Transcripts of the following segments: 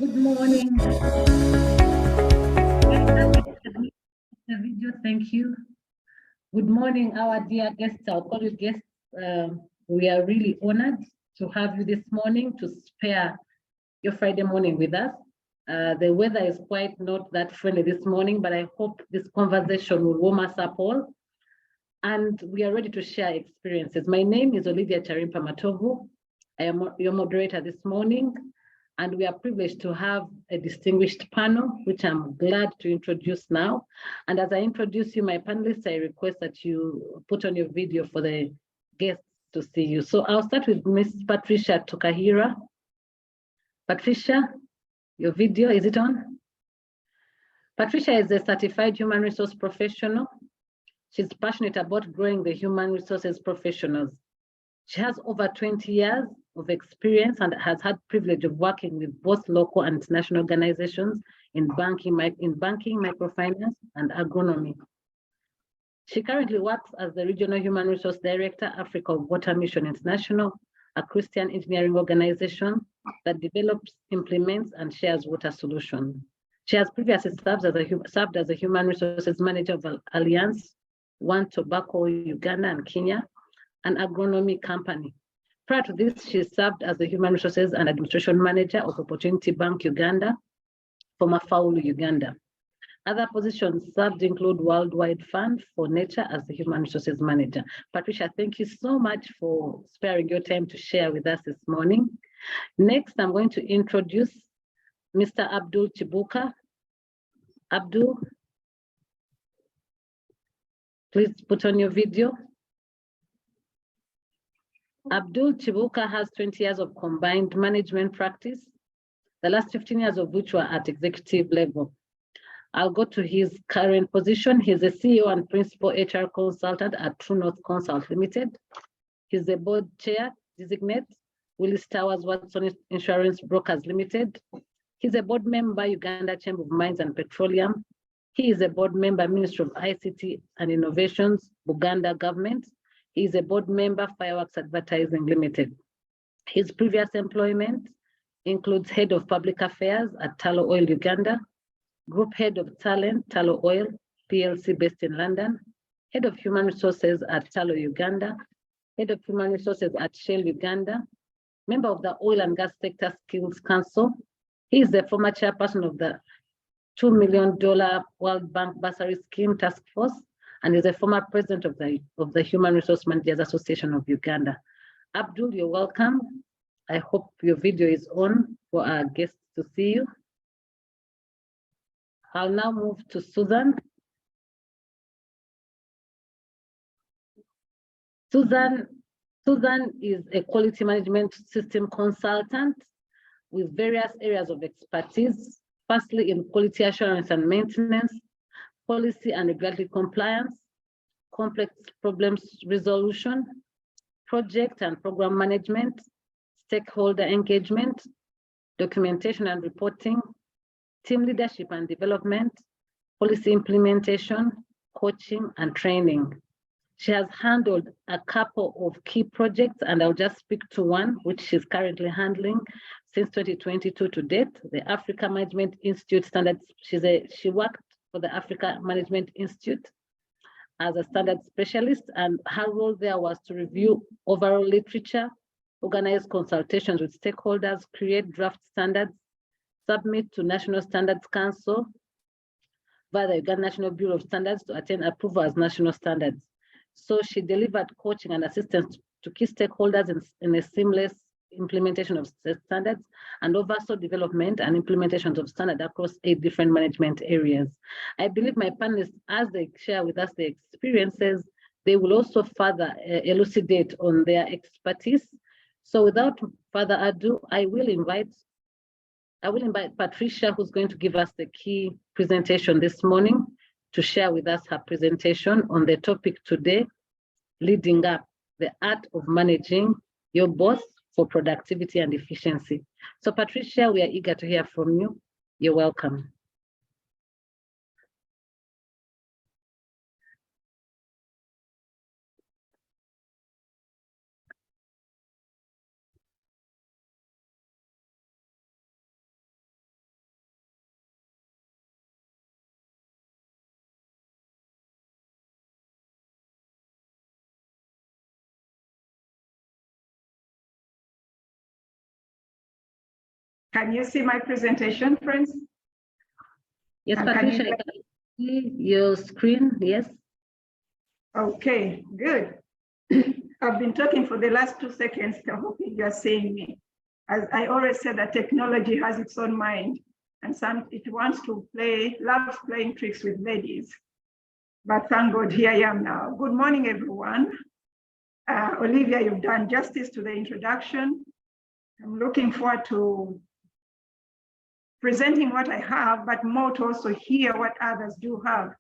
Good morning. The video, thank you. Good morning, our dear guests, our college guests. We are really honored to have you this morning to spare your Friday morning with us. The weather is quite not that friendly this morning, but I hope this conversation will warm us up all. And we are ready to share experiences. My name is Olivia Charimpa Matovu. I am your moderator this morning, and we are privileged to have a distinguished panel, which I'm glad to introduce now. And as I introduce you, my panelists, I request that you put on your video for the guests to see you. So I'll start with Ms. Patricia Tokahira. Patricia, your video, is it on? Patricia is a certified human resource professional. She's passionate about growing the human resources professionals. She has over 20 years of experience and has had privilege of working with both local and international organizations in banking, microfinance, and agronomy. She currently works as the Regional Human Resource Director, Africa of Water Mission International, a Christian engineering organization that develops, implements, and shares water solutions. She has previously served as a human resources manager of Alliance, One Tobacco, Uganda and Kenya, an agronomy company. Prior to this, she served as the Human Resources and Administration Manager of Opportunity Bank Uganda, former Faulu Uganda. Other positions served include Worldwide Fund for Nature as the Human Resources Manager. Patricia, thank you so much for sparing your time to share with us this morning. Next, I'm going to introduce Mr. Abdul Chibuka. Abdul, please put on your video. Abdul Chibuka has 20 years of combined management practice, the last 15 years of which were at executive level. I'll go to his current position. He's a CEO and principal HR consultant at True North Consult Limited. He's the board chair designate, Willis Towers Watson Insurance Brokers Limited. He's a board member, Uganda Chamber of Mines and Petroleum. He is a board member, Ministry of ICT and Innovations, Buganda Government. He is a board member, Fireworks Advertising Limited. His previous employment includes head of public affairs at Talo Oil Uganda, group head of talent, Talo Oil, PLC based in London, head of human resources at Talo Uganda, head of human resources at Shell Uganda, member of the Oil and Gas Sector Skills Council. He is the former chairperson of the $2 million World Bank Bursary Scheme Task Force, and is a former president of the Human Resource Managers Association of Uganda. Abdul, you're welcome. I hope your video is on for our guests to see you. I'll now move to Susan. Susan is a quality management system consultant with various areas of expertise, firstly in quality assurance and maintenance, policy and regulatory compliance, complex problems resolution, project and program management, stakeholder engagement, documentation and reporting, team leadership and development, policy implementation, coaching and training. She has handled a couple of key projects, and I'll just speak to one, which she's currently handling since 2022 to date, the Africa Management Institute Standards. She worked for the Africa Management Institute as a standard specialist, and her role there was to review overall literature, organize consultations with stakeholders, create draft standards, submit to National Standards Council via the Uganda National Bureau of Standards to attain approval as national standards. So she delivered coaching and assistance to key stakeholders in a seamless implementation of standards, and oversaw development and implementations of standards across 8 different management areas. I believe my panelists, as they share with us their experiences, they will also further elucidate on their expertise. So without further ado, I will invite Patricia, who's going to give us the key presentation this morning, to share with us her presentation on the topic today, leading up, the art of managing your boss for productivity and efficiency. So Patricia, we are eager to hear from you. You're welcome. Can you see my presentation, friends? Yes, Patricia, I can see your screen, yes. Okay, good. I've been talking for the last 2 seconds, so hoping you're seeing me. As I always say, that technology has its own mind, and it wants to loves playing tricks with ladies. But thank God, here I am now. Good morning, everyone. Olivia, you've done justice to the introduction. I'm looking forward to presenting what I have, but more to also hear what others do have.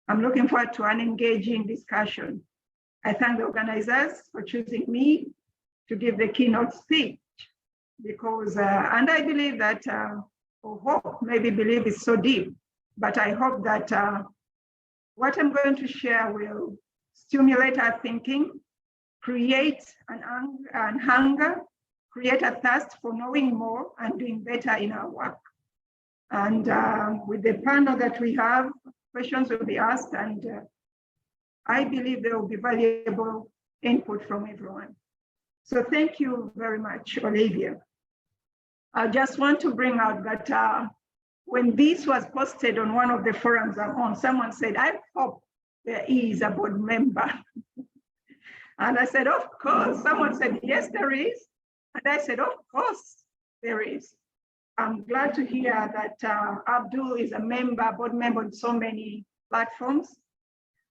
I'm looking forward to an engaging discussion. I thank the organizers for choosing me to give the keynote speech because, and I believe that, or hope, maybe believe is so deep, but I hope that what I'm going to share will stimulate our thinking, create an hunger, create a thirst for knowing more and doing better in our work. And with the panel that we have, questions will be asked, and I believe there will be valuable input from everyone. So thank you very much, Olivia. I just want to bring out that when this was posted on one of the forums I'm on, someone said, I hope there is a board member. And I said, of course. Someone said, yes, there is. And I said, of course, there is. I'm glad to hear that Abdul is a board member on so many platforms.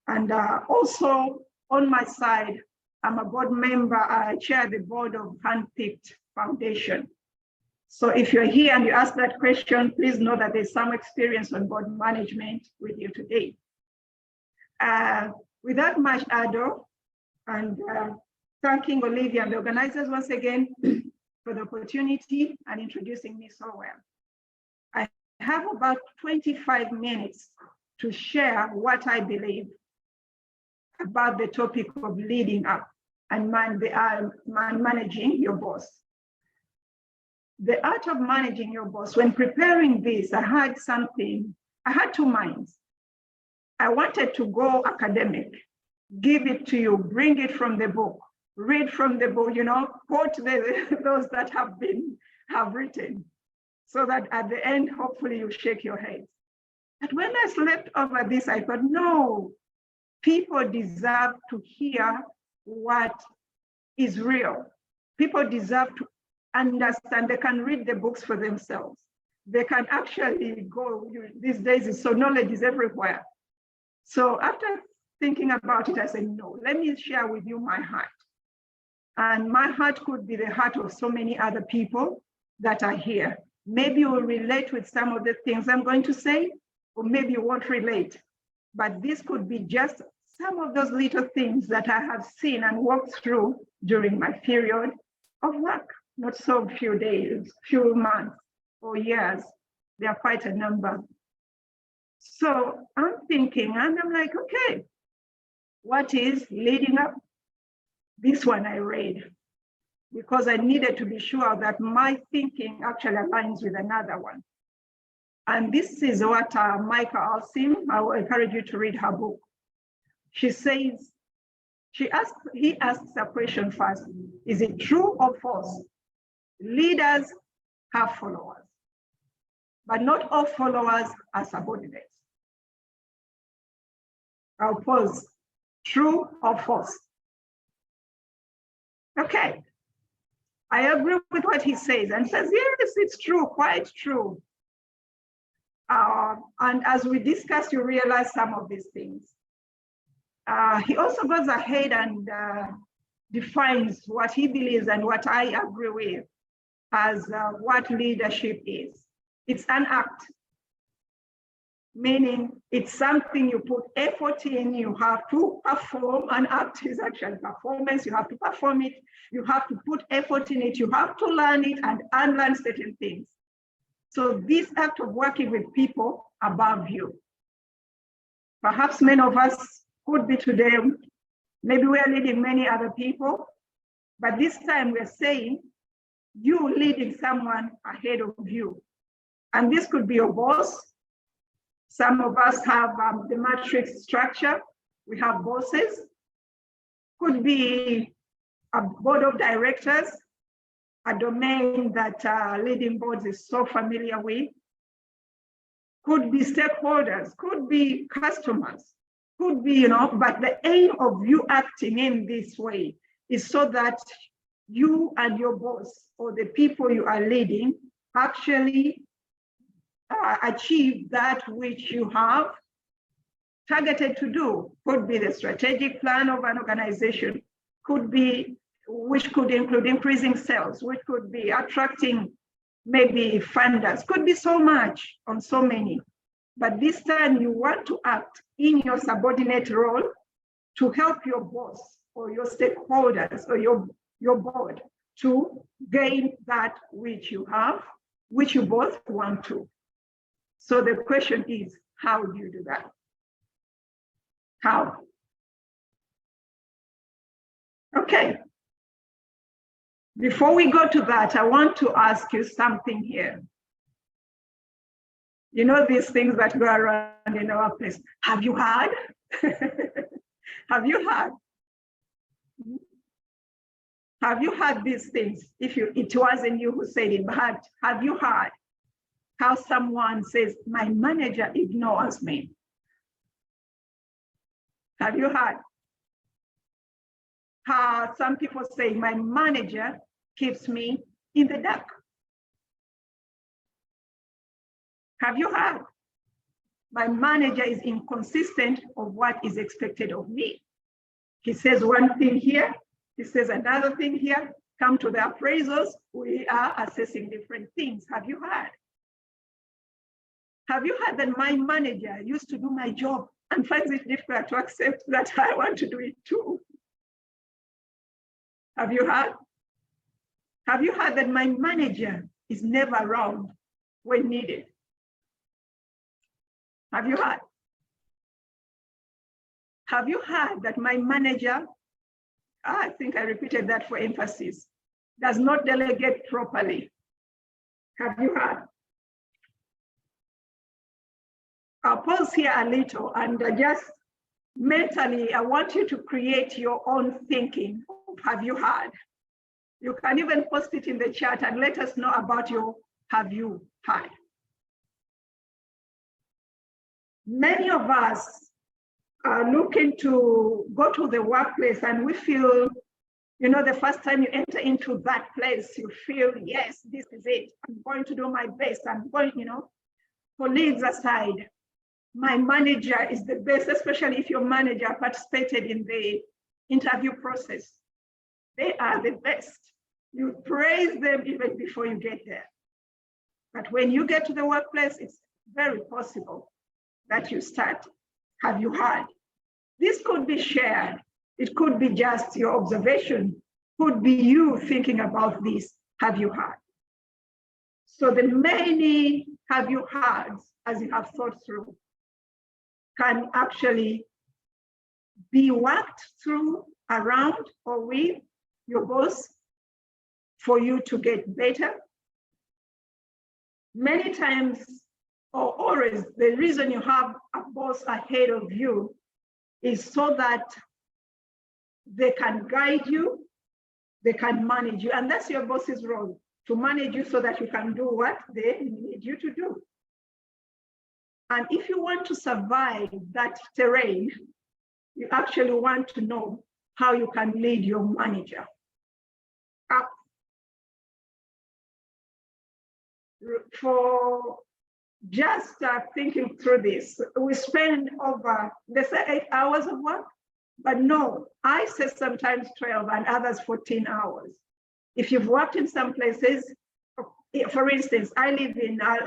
And also on my side, I'm a board member. I chair the board of Handpicked Foundation. So if you're here and you ask that question, please know that there's some experience on board management with you today. Without much ado, and thanking Olivia and the organizers once again for the opportunity and introducing me so well. I have about 25 minutes to share what I believe about the topic of leading up and managing your boss. The art of managing your boss. When preparing this, I had two minds. I wanted to go academic, give it to you, bring it from the book, read from the book, quote those that have written, so that at the end, hopefully you shake your head. But when I slept over this, I thought, no, people deserve to hear what is real. People deserve to understand. They can read the books for themselves. They can actually go, these days, so knowledge is everywhere. So after thinking about it, I said, no, let me share with you my heart. And my heart could be the heart of so many other people that are here. Maybe you will relate with some of the things I'm going to say, or maybe you won't relate. But this could be just some of those little things that I have seen and walked through during my period of work. Not so few days, few months or years. There are quite a number. So I'm thinking, and I'm like, okay, what is leading up? This one I read because I needed to be sure that my thinking actually aligns with another one. And this is what Micah Alsim, I will encourage you to read her book. She says, he asks a question first, is it true or false? Leaders have followers, but not all followers are subordinates. I'll pause. True or false? Okay. I agree with what he says and says, yes, it's true, quite true. And as we discuss, you realize some of these things. He also goes ahead and defines what he believes and what I agree with as what leadership is. It's an act, meaning it's something you put effort in, you have to perform. An act is actually performance, you have to perform it, you have to put effort in it, you have to learn it and unlearn certain things. So this act of working with people above you. Perhaps many of us could be today, maybe we are leading many other people, but this time we're saying, you leading someone ahead of you. And this could be your boss. Some of us have the matrix structure. We have bosses. Could be a board of directors. a domain that leading boards is so familiar with. Could be stakeholders, could be customers, could be, but the aim of you acting in this way is so that you and your boss or the people you are leading actually achieve that which you have targeted to do. Could be the strategic plan of an organization, which could include increasing sales, which could be attracting maybe funders, could be so much on so many. But this time you want to act in your subordinate role to help your boss or your stakeholders or your board to gain that which you have, which you both want to. So the question is, how do you do that? How? Okay. Before we go to that, I want to ask you something here. You know these things that go around in our place. Have you heard? Have you heard? Have you heard these things? If it wasn't you who said it, but have you heard how someone says, my manager ignores me? Have you heard how some people say, my manager keeps me in the dark? Have you heard? My manager is inconsistent of what is expected of me. He says one thing here, he says another thing here. Come to the appraisals, we are assessing different things. Have you heard? Have you heard that my manager used to do my job and finds it difficult to accept that I want to do it too? Have you heard? Have you heard that my manager is never around when needed? Have you heard? Have you heard that my manager, I think I repeated that for emphasis, does not delegate properly? Have you heard? I'll pause here a little and just mentally, I want you to create your own thinking of have you heard? You can even post it in the chat and let us know about your have you heard? Many of us are looking to go to the workplace and we feel, the first time you enter into that place, you feel, yes, this is it. I'm going to do my best. I'm going, colleagues aside, my manager is the best, especially if your manager participated in the interview process. They are the best. You praise them even before you get there. But when you get to the workplace, it's very possible that you start, have you heard? This could be shared. It could be just your observation, could be you thinking about this, have you heard? So the many have you heard as you have thought through can actually be worked through, around, or with your boss for you to get better. Many times, or always, the reason you have a boss ahead of you is so that they can guide you, they can manage you, and that's your boss's role, to manage you so that you can do what they need you to do. And if you want to survive that terrain, you actually want to know how you can lead your manager up. For just thinking through this, we spend over, they say 8 hours of work, but no, I say sometimes 12 and others 14 hours. If you've worked in some places, for instance, I live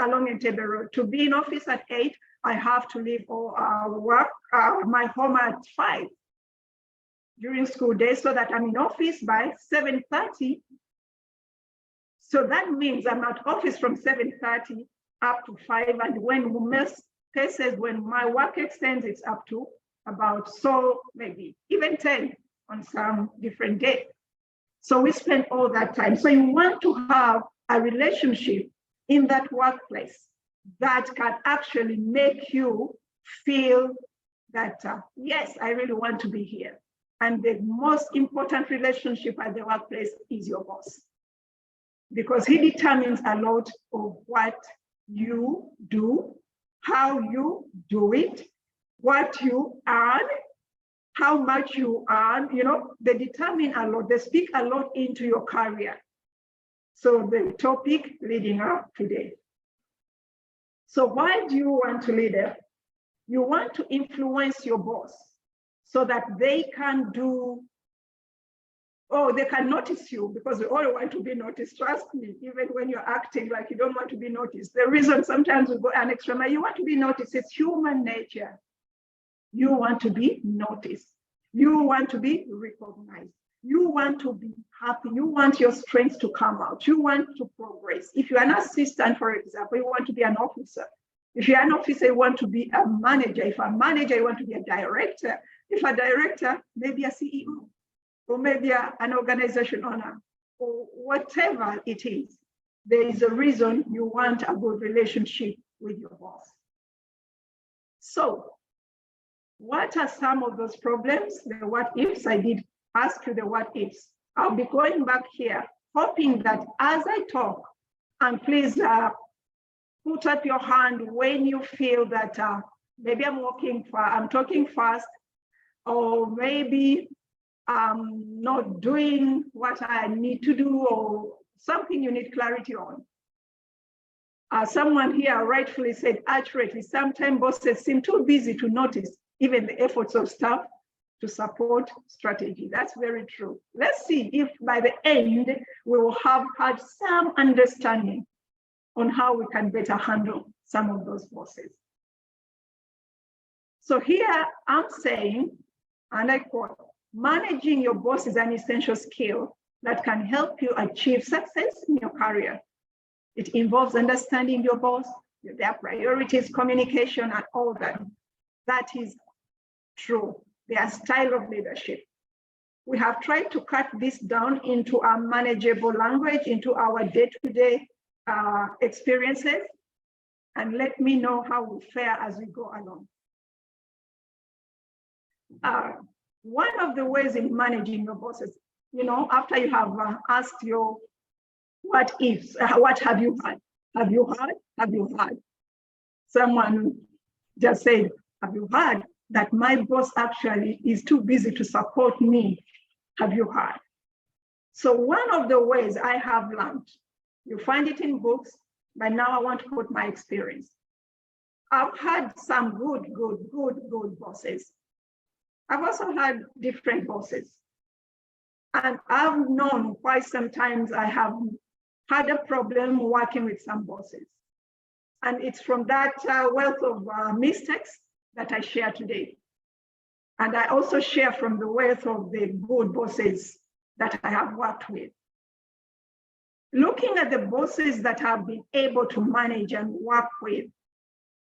along Entebbe Road. To be in office at 8, I have to leave my home at 5 during school days so that I'm in office by 7:30. So that means I'm at office from 7:30 up to 5, and when most cases, when my work extends, it's up to about, so maybe even 10 on some different days. So we spend all that time. So you want to have a relationship in that workplace that can actually make you feel that, yes, I really want to be here. And the most important relationship at the workplace is your boss. because he determines a lot of what you do, how you do it, what you earn, how much you earn. They determine a lot, they speak a lot into your career. So the topic leading up today. So why do you want to lead it? You want to influence your boss so that they can they can notice you, because we all want to be noticed. Trust me, even when you're acting like you don't want to be noticed. The reason sometimes we go an extra mile, you want to be noticed. It's human nature. You want to be noticed. You want to be recognized. You want to be happy. You want your strengths to come out. You want to progress. If you're an assistant, for example, you want to be an officer. If you're an officer, you want to be a manager. If a manager, you want to be a director. If a director, maybe a CEO, or maybe an organization owner, or whatever it is. There is a reason you want a good relationship with your boss. So, what are some of those problems? The what ifs. I did ask you the what ifs. I'll be going back here, hoping that as I talk, and please put up your hand when you feel that maybe I'm talking fast, or maybe I'm not doing what I need to do, or something you need clarity on. Someone here rightfully said accurately, sometimes bosses seem too busy to notice even the efforts of staff to support strategy. That's very true. Let's see if by the end, we will have had some understanding on how we can better handle some of those bosses. So here I'm saying, and I quote, managing your boss is an essential skill that can help you achieve success in your career. It involves understanding your boss, their priorities, communication, and all that. That is true, their style of leadership. We have tried to cut this down into a manageable language, into our day-to-day experiences, and let me know how we fare as we go along. One of the ways in managing your bosses, after you have asked your what ifs, what have you had? Have you heard? Have you heard? Someone just said, have you heard that my boss actually is too busy to support me? Have you heard? So one of the ways I have learned, you find it in books, but now I want to put my experience. I've had some good bosses. I've also had different bosses. And I've known why sometimes I have had a problem working with some bosses. And it's from that wealth of mistakes that I share today. And I also share from the wealth of the good bosses that I have worked with. Looking at the bosses that I've been able to manage and work with,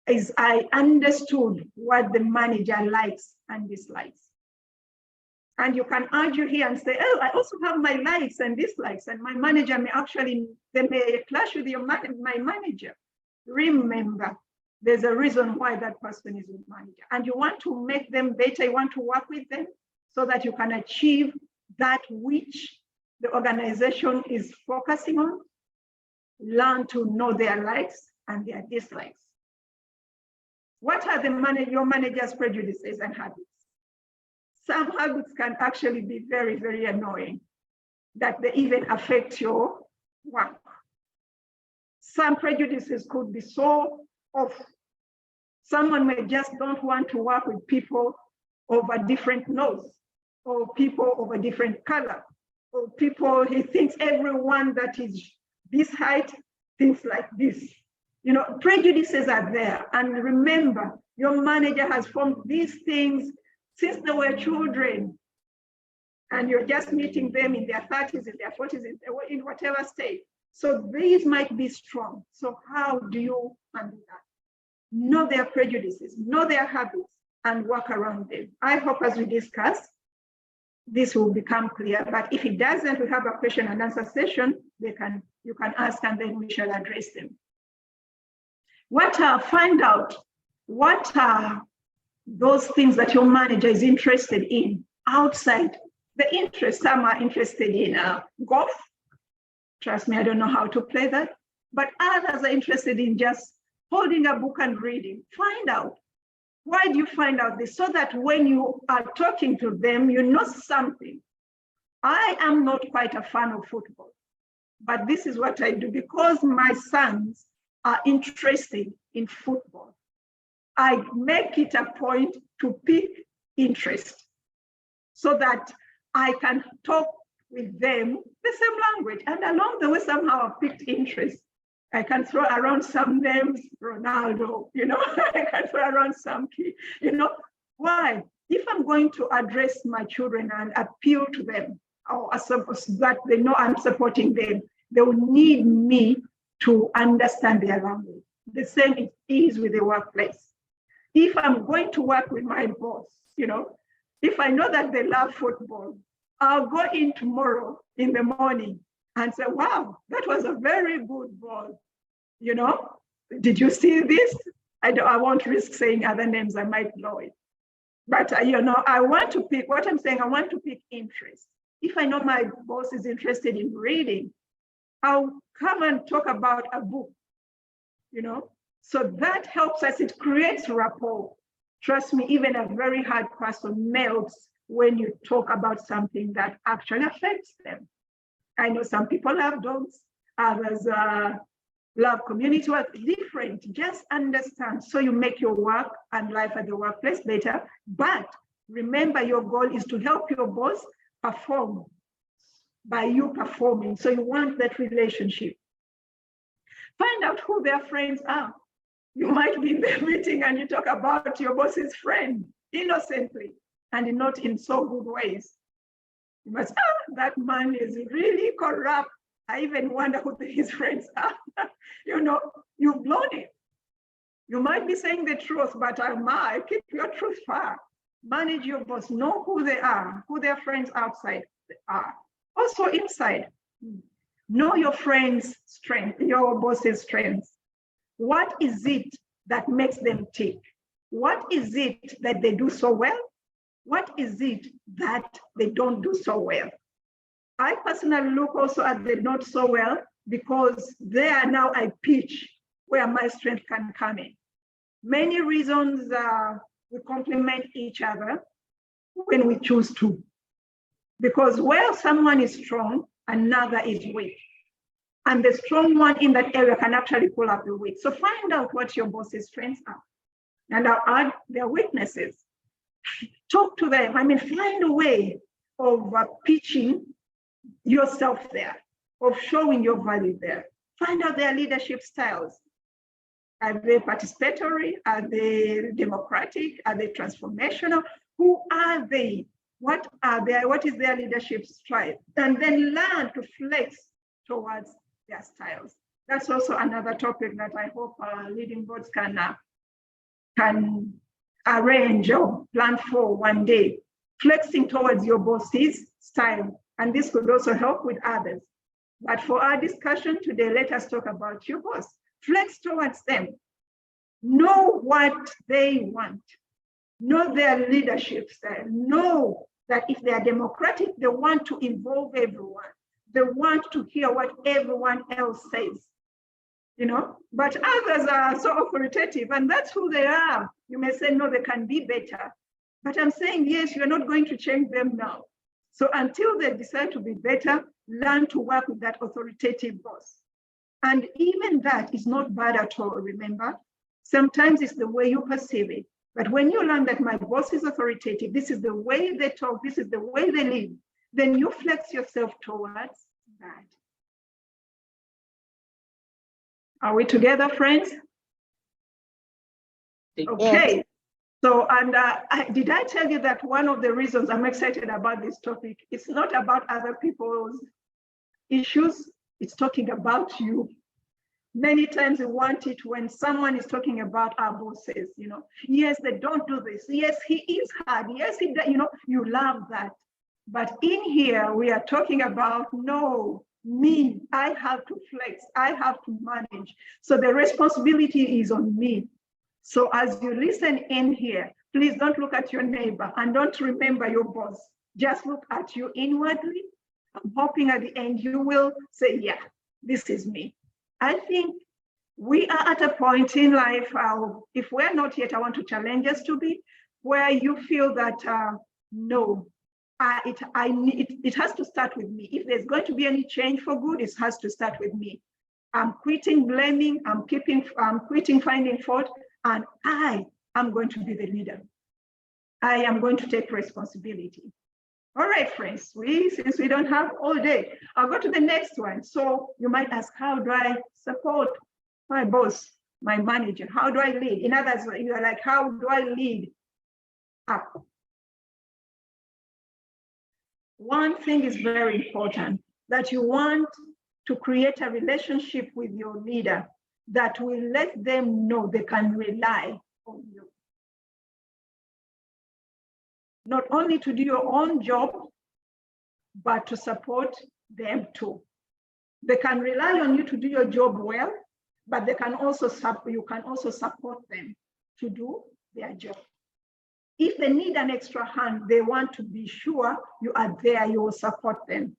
is I understood what the manager likes and dislikes. And you can argue here and say, oh, I also have my likes and dislikes, and my manager may they may clash with my manager. Remember, there's a reason why that person is your manager. And you want to make them better, you want to work with them so that you can achieve that which the organization is focusing on. Learn to know their likes and their dislikes. What are your manager's prejudices and habits? Some habits can actually be very, very annoying, that they even affect your work. Some prejudices could be so off. Someone may just don't want to work with people of a different nose, or people of a different color, or people, he thinks everyone that is this height thinks like this. Prejudices are there. And remember, your manager has formed these things since they were children. And you're just meeting them in their 30s, in their 40s, in whatever state. So these might be strong. So how do you handle that? Know their prejudices, know their habits, and work around them. I hope as we discuss, this will become clear. But if it doesn't, we have a question and answer session. You can ask and then we shall address them. Find out what are those things that your manager is interested in outside the interest. Some are interested in golf, Trust me, I don't know how to play that. But others are interested in just holding a book and reading. Find out. Why do you find out this? So that when you are talking to them, you know something. I am not quite a fan of football, but this is what I do because my sons are interested in football. I make it a point to pick interest so that I can talk with them the same language. And along the way, somehow I picked interest. I can throw around some names, Ronaldo, I can throw around some key, Why? If I'm going to address my children and appeal to them, or that they know I'm supporting them, they will need me to understand their language. The same it is with the workplace. If I'm going to work with my boss, if I know that they love football, I'll go in tomorrow in the morning and say, wow, that was a very good ball. Did you see this? I won't risk saying other names, I might blow it. But, I want to pick, what I'm saying, I want to pick interest. If I know my boss is interested in reading, I'll come and talk about a book, So that helps us, it creates rapport. Trust me, even a very hard person melts when you talk about something that actually affects them. I know some people love dogs, others love community work, different, just understand. So you make your work and life at the workplace better, but remember your goal is to help your boss perform by you performing. So you want that relationship. Find out who their friends are. You might be in the meeting and you talk about your boss's friend innocently and not in so good ways. You must, that man is really corrupt. I even wonder who his friends are. You've blown it. You might be saying the truth, but I keep your truth far. Manage your boss, know who they are, who their friends outside are. Also inside, know your friends' strength, your boss's strengths. What is it that makes them tick? What is it that they do so well? What is it that they don't do so well? I personally look also at the not so well because there now I pitch where my strength can come in. Many reasons we complement each other when we choose to. Because where someone is strong, another is weak. And the strong one in that area can actually pull up the weak. So find out what your boss's strengths are. And I'll add their weaknesses. Talk to them. Find a way of pitching yourself there, of showing your value there. Find out their leadership styles. Are they participatory? Are they democratic? Are they transformational? Who are they? What are their? What is their leadership style? And then learn to flex towards their styles. That's also another topic that I hope leading boards can arrange or plan for one day. Flexing towards your boss's style. And this could also help with others. But for our discussion today, let us talk about your boss. Flex towards them. Know what they want. Know their leadership style. Know that if they are democratic, they want to involve everyone. They want to hear what everyone else says. But others are so authoritative, and that's who they are. You may say, no, they can be better. But I'm saying, yes, you're not going to change them now. So until they decide to be better, learn to work with that authoritative boss. And even that is not bad at all, remember? Sometimes it's the way you perceive it. But when you learn that my boss is authoritative, this is the way they talk, this is the way they live, then you flex yourself towards that. Are we together, friends? Okay. So, and did I tell you that one of the reasons I'm excited about this topic, it's not about other people's issues, it's talking about you. Many times we want it when someone is talking about our bosses, yes, they don't do this. Yes, he is hard. Yes, he does, you love that. But in here, we are talking about, no, me, I have to flex, I have to manage. So the responsibility is on me. So as you listen in here, please don't look at your neighbor and don't remember your boss. Just look at you inwardly I'm hoping at the end you will say, yeah, this is me. I think we are at a point in life, if we're not yet, I want to challenge us to be, where you feel that, no, it has to start with me. If there's going to be any change for good, it has to start with me. I'm quitting blaming, I'm quitting finding fault, and I am going to be the leader. I am going to take responsibility. All right, friends, since we don't have all day, I'll go to the next one. So you might ask, how do I support my boss, my manager? How do I lead? In others, you're like, how do I lead up? One thing is very important, that you want to create a relationship with your leader that will let them know they can rely on you. Not only to do your own job, but to support them too. They can rely on you to do your job well, but you can also support them to do their job. If they need an extra hand, they want to be sure you are there, you will support them.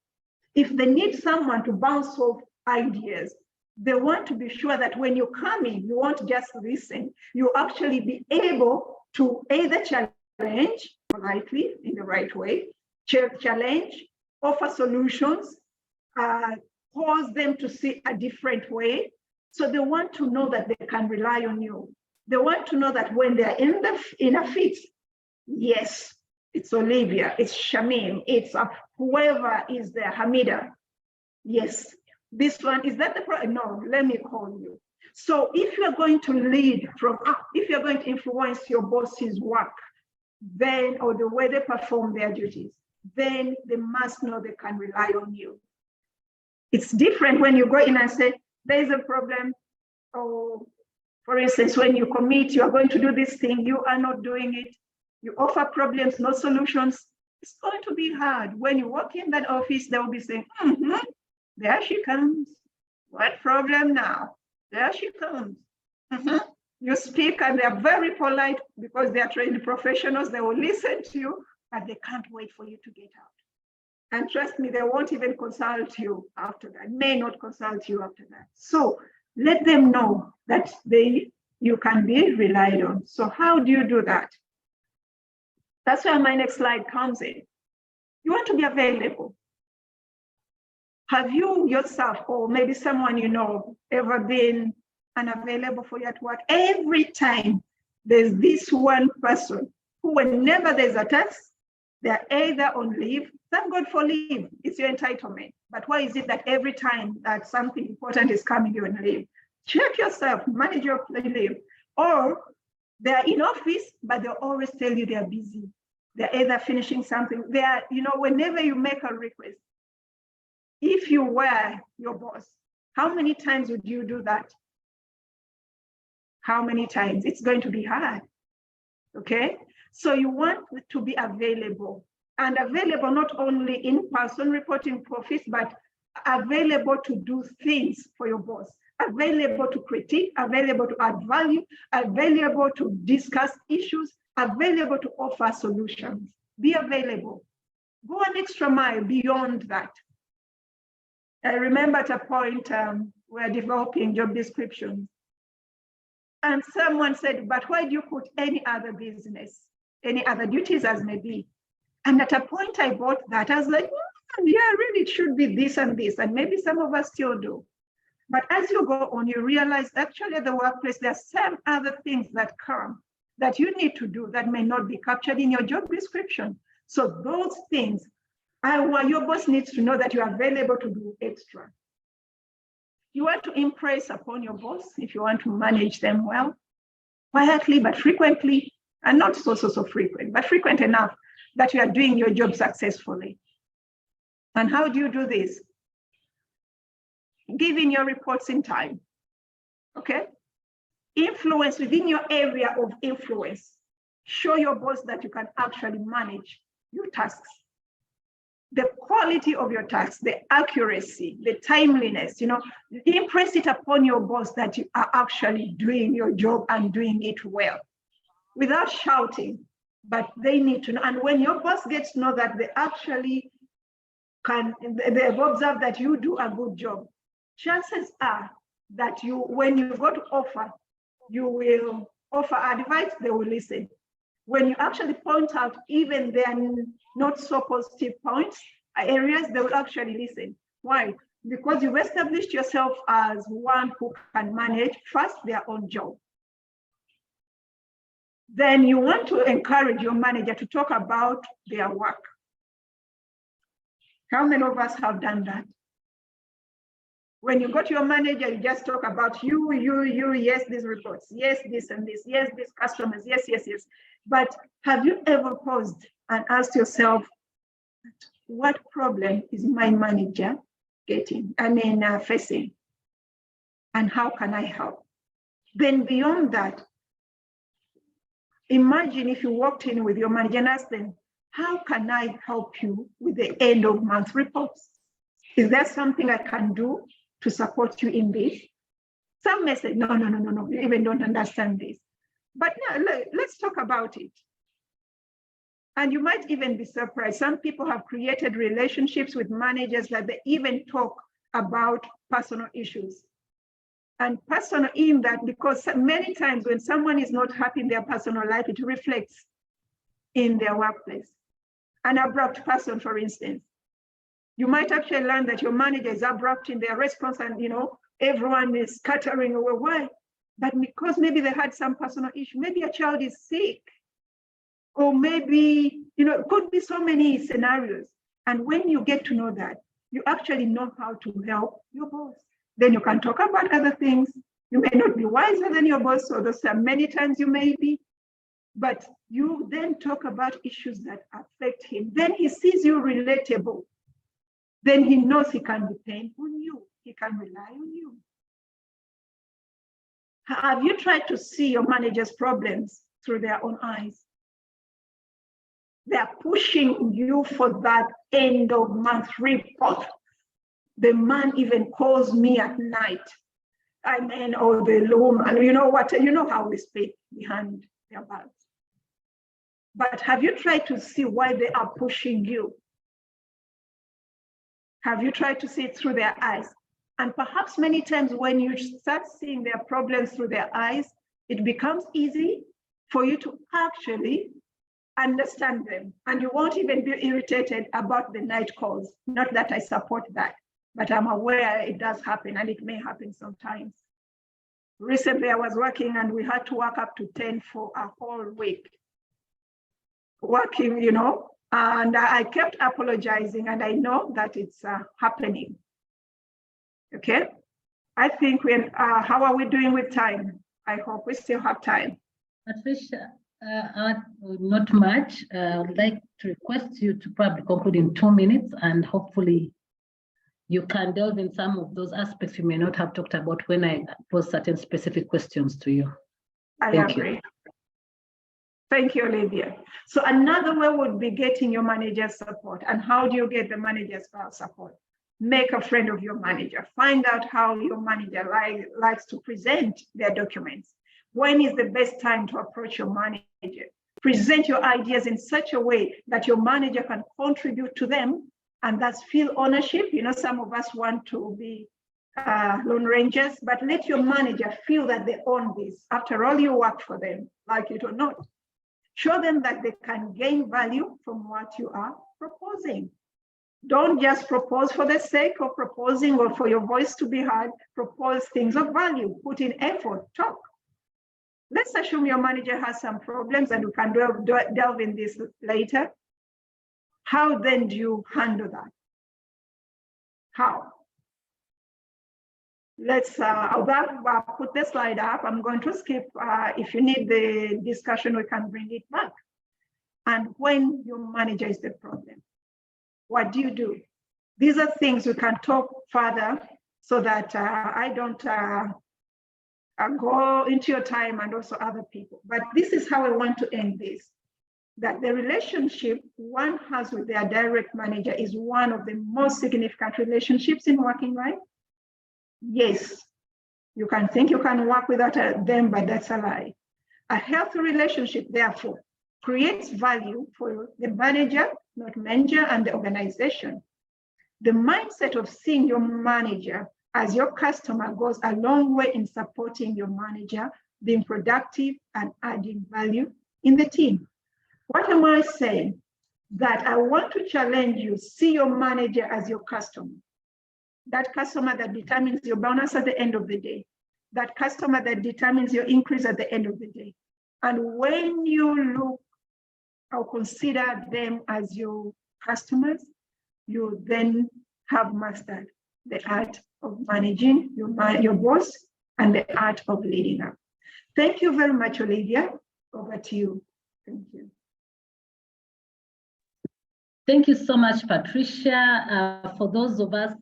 If they need someone to bounce off ideas, they want to be sure that when you come in, you won't just listen, you actually be able to either challenge politely in the right way, challenge, offer solutions, cause them to see a different way. So they want to know that they can rely on you. They want to know that when they're in a fit, yes, it's Olivia, it's Shamim, it's whoever is there, Hamida. Yes, this one, is that the problem? No, let me call you. So if you're going to lead from up, if you're going to influence your boss's work, then, or the way they perform their duties, then they must know they can rely on you. It's different when you go in and say, there's a problem, or for instance, when you commit, you are going to do this thing, you are not doing it, you offer problems, no solutions, it's going to be hard. When you walk in that office, they will be saying, there she comes. What problem now? There she comes. You speak and they're very polite because they are trained professionals. They will listen to you, but they can't wait for you to get out. And trust me, they won't even consult you after that, may not consult you after that. So let them know that you can be relied on. So how do you do that? That's where my next slide comes in. You want to be available. Have you yourself, or maybe someone you know, ever been unavailable for you at work? Every time there's this one person who, whenever there's a task, they're either on leave. Thank God for leave, it's your entitlement. But why is it that every time that something important is coming, you're on leave? Check yourself, manage your leave. Or they're in office, but they'll always tell you they're busy. They're either finishing something. They are, whenever you make a request, if you were your boss, how many times would you do that? How many times? It's going to be hard, okay? So you want to be available, and available not only in person reporting to office, but available to do things for your boss, available to critique, available to add value, available to discuss issues, available to offer solutions. Be available. Go an extra mile beyond that. I remember at a point we're developing job descriptions, and someone said, but why do you put any other business, any other duties as may be? And at a point I bought that. I was like, yeah, really, it should be this and this. And maybe some of us still do. But as you go on, you realize actually at the workplace, there are some other things that come that you need to do that may not be captured in your job description. So those things, your boss needs to know that you're available to do extra. You want to impress upon your boss if you want to manage them well, quietly but frequently, and not so frequent, but frequent enough that you are doing your job successfully. And how do you do this? Giving your reports in time, okay? Influence within your area of influence. Show your boss that you can actually manage your tasks. The quality of your tasks, the accuracy, the timeliness, impress it upon your boss that you are actually doing your job and doing it well without shouting, but they need to know. And when your boss gets to know that they actually they've observed that you do a good job, chances are that when you go to offer, you will offer advice, they will listen. When you actually point out even their not so positive points, areas, they will actually listen. Why? Because you've established yourself as one who can manage first their own job. Then you want to encourage your manager to talk about their work. How many of us have done that? When you go to your manager, you just talk about you, yes, these reports, yes, this and this, yes, these customers, yes. But have you ever paused and asked yourself, what problem is my manager facing? And how can I help? Then beyond that, imagine if you walked in with your manager and asked them, how can I help you with the end of month reports? Is there something I can do to support you in this? Some may say, no, you even don't understand this. But now let's talk about it. And you might even be surprised. Some people have created relationships with managers that they even talk about personal issues. And personal in that, because many times when someone is not happy in their personal life, it reflects in their workplace. An abrupt person, for instance, you might actually learn that your manager is abrupt in their response and everyone is scattering away. Why? But because maybe they had some personal issue, maybe a child is sick, or maybe, it could be so many scenarios. And when you get to know that, you actually know how to help your boss. Then you can talk about other things. You may not be wiser than your boss, so those are many times you may be, but you then talk about issues that affect him. Then he sees you relatable. Then he knows he can depend on you. He can rely on you. Have you tried to see your manager's problems through their own eyes? They're pushing you for that end of month report. The man even calls me at night. Or the woman, you know how we speak behind their backs. But have you tried to see why they are pushing you? Have you tried to see it through their eyes? And perhaps many times when you start seeing their problems through their eyes, it becomes easy for you to actually understand them. And you won't even be irritated about the night calls. Not that I support that, but I'm aware it does happen and it may happen sometimes. Recently, I was working and we had to work up to 10 for a whole week. Working, and I kept apologizing, and I know that it's happening. Okay, I think how are we doing with time? I hope we still have time. Patricia, not much. I would like to request you to probably conclude in 2 minutes, and hopefully you can delve in some of those aspects you may not have talked about when I pose certain specific questions to you. Thank you. Thank you, Olivia. So another way would be getting your manager's support. And how do you get the manager's support? Make a friend of your manager. Find out how your manager likes to present their documents. When is the best time to approach your manager? Present your ideas in such a way that your manager can contribute to them, and that's feel ownership. Some of us want to be Lone Rangers, but let your manager feel that they own this. After all, you work for them, like it or not. Show them that they can gain value from what you are proposing. Don't just propose for the sake of proposing or for your voice to be heard. Propose things of value, put in effort, talk. Let's assume your manager has some problems, and we can delve in this later. How then do you handle that? How? Let's, I'll put the slide up. I'm going to skip. If you need the discussion, we can bring it back. And when your manager is the problem, what do you do? These are things we can talk further so that I don't go into your time and also other people. But this is how I want to end this, that the relationship one has with their direct manager is one of the most significant relationships in working life. Yes, you can think you can work without them, but that's a lie. A healthy relationship, therefore, creates value for the manager, not manager, and the organization. The mindset of seeing your manager as your customer goes a long way in supporting your manager, being productive and adding value in the team. What am I saying? That I want to challenge you, see your manager as your customer. That customer that determines your bonus at the end of the day. That customer that determines your increase at the end of the day. And when you look or consider them as your customers, you then have mastered the art of managing your boss and the art of leading up. Thank you very much, Olivia. Over to you. Thank you. Thank you so much, Patricia. For those of us,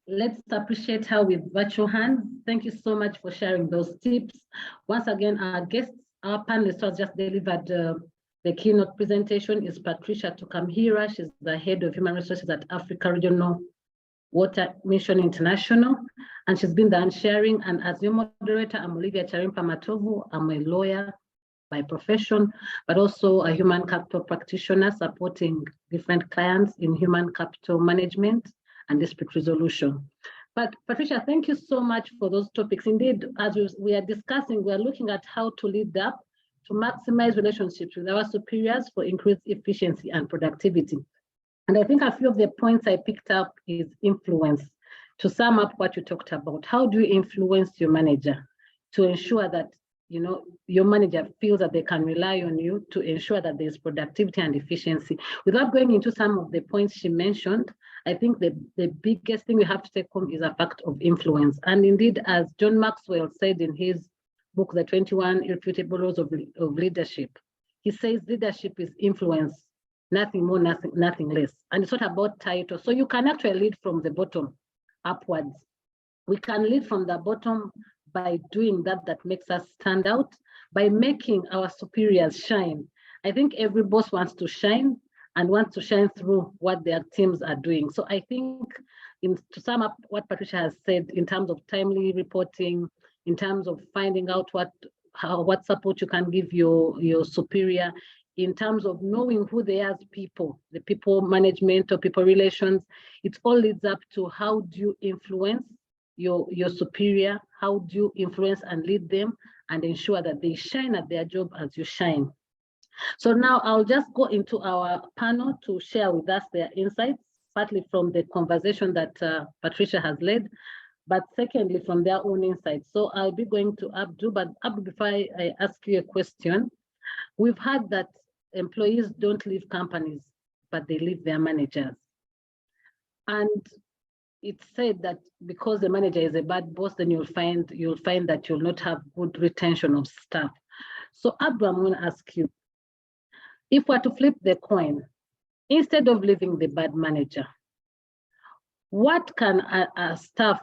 let's appreciate her with virtual hands. Thank you so much for sharing those tips. Once again, our guests, our panelists who has just delivered the keynote presentation is Patricia Tukamhira. She's the head of human resources at Africa Regional Water Mission International, and she's been the sharing. And as your moderator, I'm Olivia Charimpa Matovu. I'm a lawyer by profession, but also a human capital practitioner supporting different clients in human capital management and dispute resolution. But Patricia, thank you so much for those topics. Indeed, as we are discussing, we are looking at how to lead up to maximize relationships with our superiors for increased efficiency and productivity. And I think a few of the points I picked up is influence. To sum up what you talked about, how do you influence your manager to ensure that your manager feels that they can rely on you to ensure that there's productivity and efficiency? Without going into some of the points she mentioned, I think the biggest thing we have to take home is a fact of influence. And indeed, as John Maxwell said in his book, The 21 Irrefutable Laws of Leadership, he says leadership is influence, nothing more, nothing less. And it's not about title. So you can actually lead from the bottom upwards. We can lead from the bottom by doing that makes us stand out, by making our superiors shine. I think every boss wants to shine and wants to shine through what their teams are doing. So I think to sum up what Patricia has said in terms of timely reporting, in terms of finding out what support you can give your superior, in terms of knowing who they are as people, the people management or people relations, it all leads up to how do you influence your superior, how do you influence and lead them and ensure that they shine at their job as you shine. So now I'll just go into our panel to share with us their insights, partly from the conversation that Patricia has led, but secondly, from their own insights. So I'll be going to Abdu, but Abdu, before I ask you a question, we've heard that employees don't leave companies, but they leave their managers. And it's said that because the manager is a bad boss, then you'll find that you'll not have good retention of staff. So Abdu, I'm going to ask you, if we're to flip the coin, instead of leaving the bad manager, what can a staff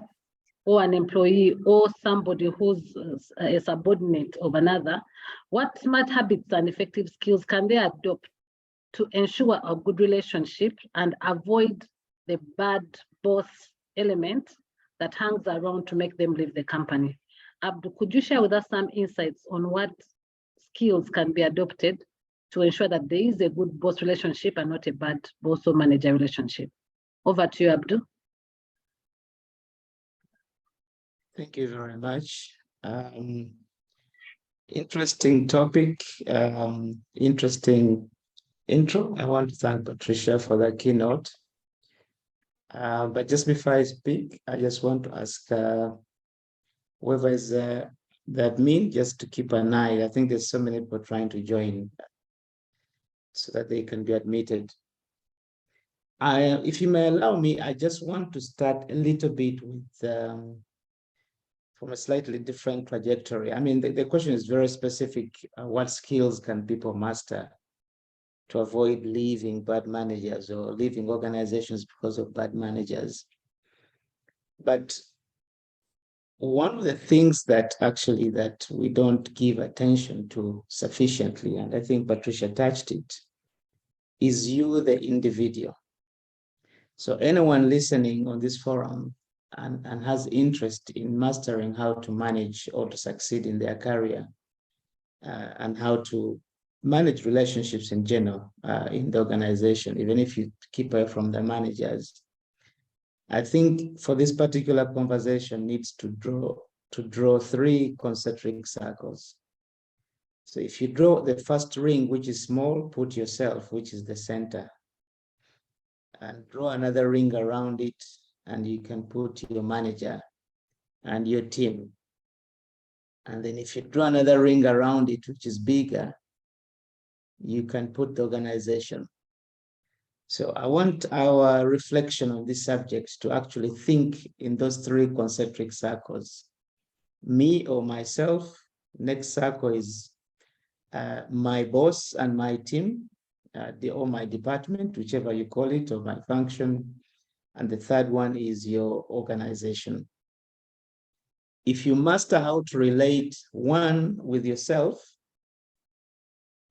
or an employee or somebody who's a subordinate of another, what smart habits and effective skills can they adopt to ensure a good relationship and avoid the bad boss element that hangs around to make them leave the company? Abdu, could you share with us some insights on what skills can be adopted to ensure that there is a good boss relationship and not a bad boss or manager relationship? Over to you, Abdu. Thank you very much. Interesting topic, interesting intro. I want to thank Patricia for the keynote. But just before I speak, I just want to ask whoever is the admin just to keep an eye. I think there's so many people trying to join so that they can be admitted. If you may allow me, I just want to start a little bit with from a slightly different trajectory. I mean, the question is very specific. What skills can people master to avoid leaving bad managers or leaving organizations because of bad managers? But one of the things that we don't give attention to sufficiently, and I think Patricia touched it, is you, the individual. So anyone listening on this forum and has interest in mastering how to manage or to succeed in their career and how to manage relationships in general in the organization, even if you keep away from the managers, I think for this particular conversation needs to draw 3 concentric circles. So if you draw the first ring, which is small, put yourself, which is the center, and draw another ring around it, and you can put your manager and your team. And then if you draw another ring around it, which is bigger, you can put the organization. So I want our reflection on this subject to actually think in those 3 concentric circles. Me or myself, next circle is my boss and my team, or my department, whichever you call it, or my function. And the third one is your organization. If you master how to relate one with yourself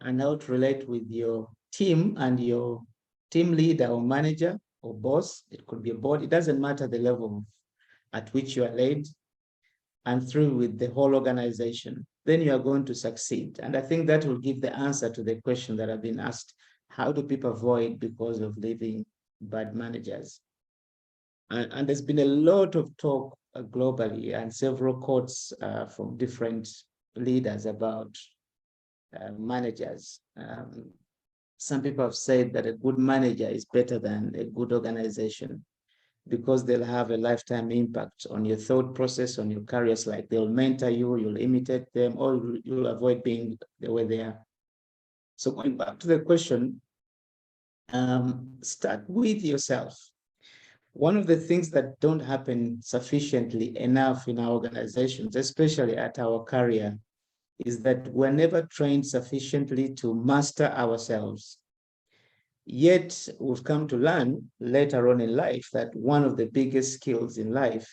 and how to relate with your team and your team leader or manager or boss, it could be a board, it doesn't matter the level at which you are laid, and through with the whole organization, then you are going to succeed. And I think that will give the answer to the question that have been asked: how do people avoid because of leaving bad managers? And there's been a lot of talk globally and several quotes from different leaders about managers. Some people have said that a good manager is better than a good organization because they'll have a lifetime impact on your thought process, on your careers. Like they'll mentor you, you'll imitate them, or you'll avoid being the way they are. So going back to the question, start with yourself. One of the things that don't happen sufficiently enough in our organizations, especially at our career, is that we're never trained sufficiently to master ourselves. Yet we've come to learn later on in life that one of the biggest skills in life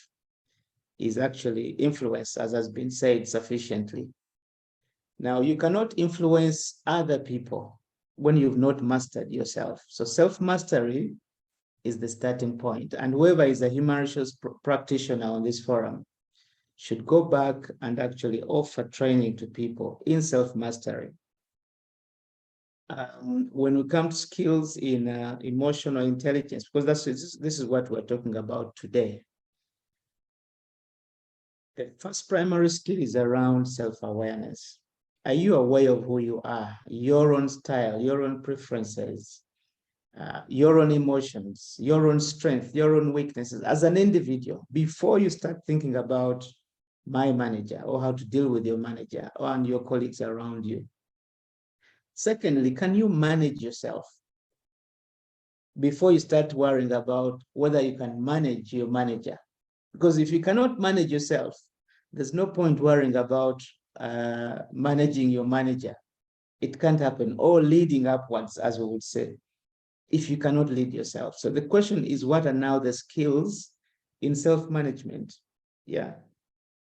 is actually influence, as has been said sufficiently. Now, you cannot influence other people when you've not mastered yourself. So self-mastery is the starting point. And whoever is a human resource practitioner on this forum should go back and actually offer training to people in self-mastery. When we come to skills in emotional intelligence, because this is what we're talking about today. The first primary skill is around self-awareness. Are you aware of who you are, your own style, your own preferences, your own emotions, your own strength, your own weaknesses as an individual before you start thinking about my manager or how to deal with your manager and your colleagues around you? Secondly, can you manage yourself before you start worrying about whether you can manage your manager? Because if you cannot manage yourself, there's no point worrying about managing your manager. It can't happen, or leading upwards, as we would say, if you cannot lead yourself. So the question is, what are now the skills in self-management? Yeah.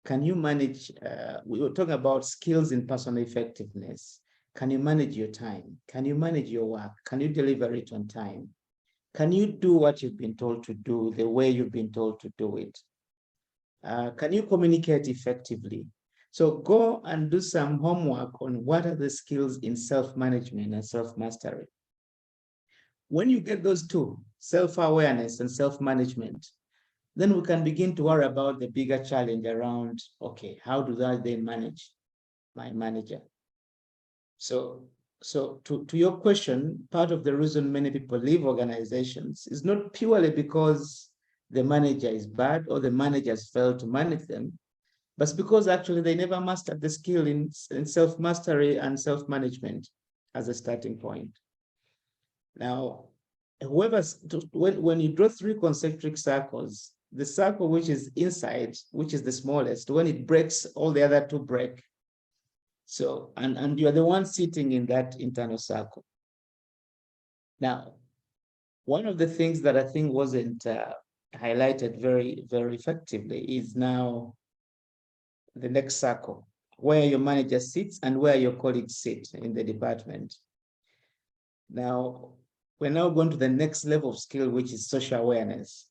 Can you manage, we were talking about skills in personal effectiveness. Can you manage your time? Can you manage your work? Can you deliver it on time? Can you do what you've been told to do the way you've been told to do it? Can you communicate effectively? So go and do some homework on what are the skills in self-management and self-mastery. When you get those two, self-awareness and self-management, then we can begin to worry about the bigger challenge around, okay, how do I then manage my manager? So to your question, part of the reason many people leave organizations is not purely because the manager is bad or the managers failed to manage them, but because actually they never mastered the skill in self-mastery and self-management as a starting point. Now, when you draw 3 concentric circles, the circle which is inside, which is the smallest, when it breaks, all the other 2 break. So, and you're the one sitting in that internal circle. Now, one of the things that I think wasn't highlighted very, very effectively is now the next circle, where your manager sits and where your colleagues sit in the department. Now, we're now going to the next level of skill, which is social awareness.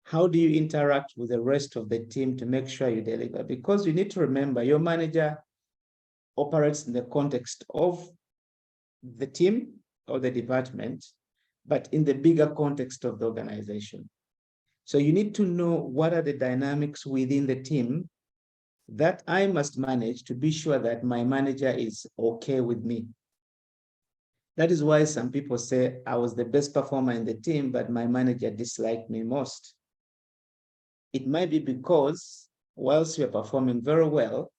How do you interact with the rest of the team to make sure you deliver? Because you need to remember your manager operates in the context of the team or the department, but in the bigger context of the organization. So you need to know what are the dynamics within the team that I must manage to be sure that my manager is okay with me. That is why some people say I was the best performer in the team, but my manager disliked me most. It might be because whilst you're performing very well,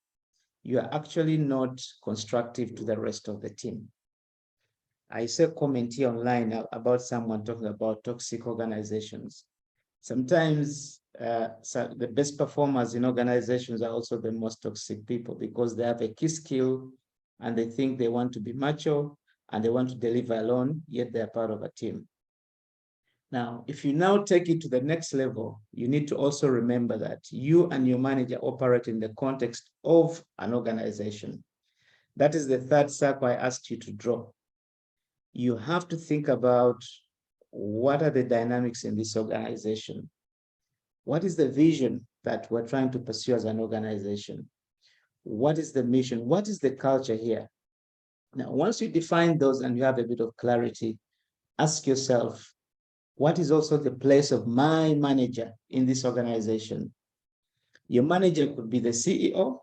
you are actually not constructive to the rest of the team. I saw a comment here online about someone talking about toxic organizations. Sometimes the best performers in organizations are also the most toxic people because they have a key skill and they think they want to be macho and they want to deliver alone, yet they're part of a team. Now, if you now take it to the next level, you need to also remember that you and your manager operate in the context of an organization. That is the third circle I asked you to draw. You have to think about what are the dynamics in this organization? What is the vision that we're trying to pursue as an organization? What is the mission? What is the culture here? Now, once you define those and you have a bit of clarity, ask yourself, what is also the place of my manager in this organization? Your manager could be the CEO,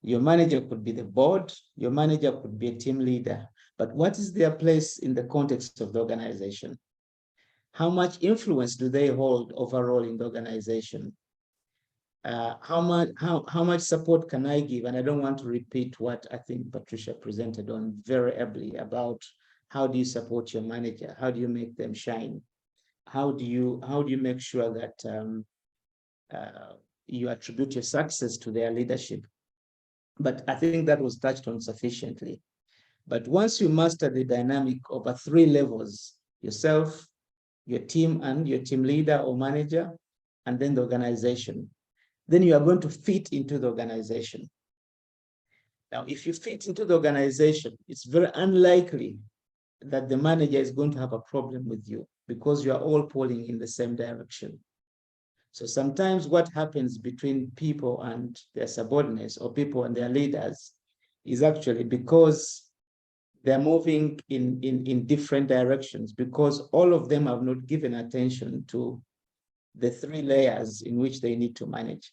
your manager could be the board, your manager could be a team leader, but what is their place in the context of the organization? How much influence do they hold overall in the organization? How much support can I give? And I don't want to repeat what I think Patricia presented on very ably about how do you support your manager? How do you make them shine? How do you make sure that you attribute your success to their leadership? But I think that was touched on sufficiently. But once you master the dynamic over 3 levels, yourself, your team and your team leader or manager, and then the organization, then you are going to fit into the organization. Now, if you fit into the organization, it's very unlikely that the manager is going to have a problem with you because you are all pulling in the same direction. So sometimes what happens between people and their subordinates or people and their leaders is actually because they're moving in different directions because all of them have not given attention to the 3 layers in which they need to manage.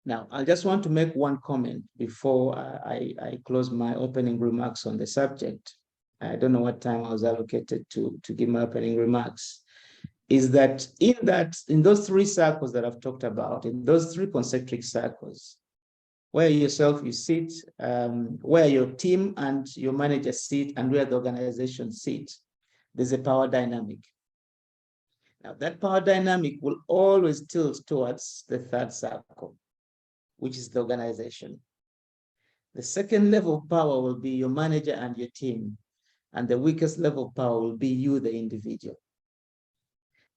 Now, I just want to make one comment before I close my opening remarks on the subject. I don't know what time I was allocated to give my opening remarks. Is that in those 3 circles that I've talked about, in those 3 concentric circles, where yourself you sit, where your team and your manager sit, and where the organization sits, there's a power dynamic. Now, that power dynamic will always tilt towards the 3rd circle, which is the organization. The 2nd level of power will be your manager and your team, and the weakest level of power will be you, the individual.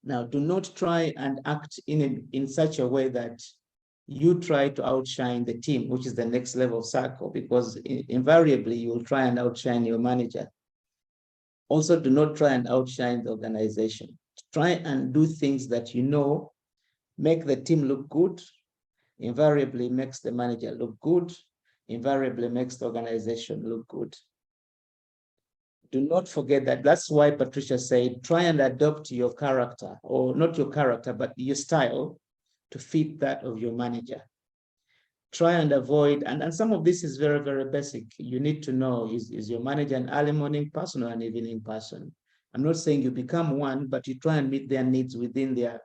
Now, do not try and act in such a way that you try to outshine the team, which is the next level of circle, because invariably you will try and outshine your manager. Also, do not try and outshine the organization. Try and do things that you know make the team look good, invariably makes the manager look good, invariably makes the organization look good. Do not forget that. That's why Patricia said, try and adopt your character, or not your character, but your style to fit that of your manager. Try and avoid, and some of this is very, very basic. You need to know, is your manager an early morning person or an evening person? I'm not saying you become one, but you try and meet their needs within their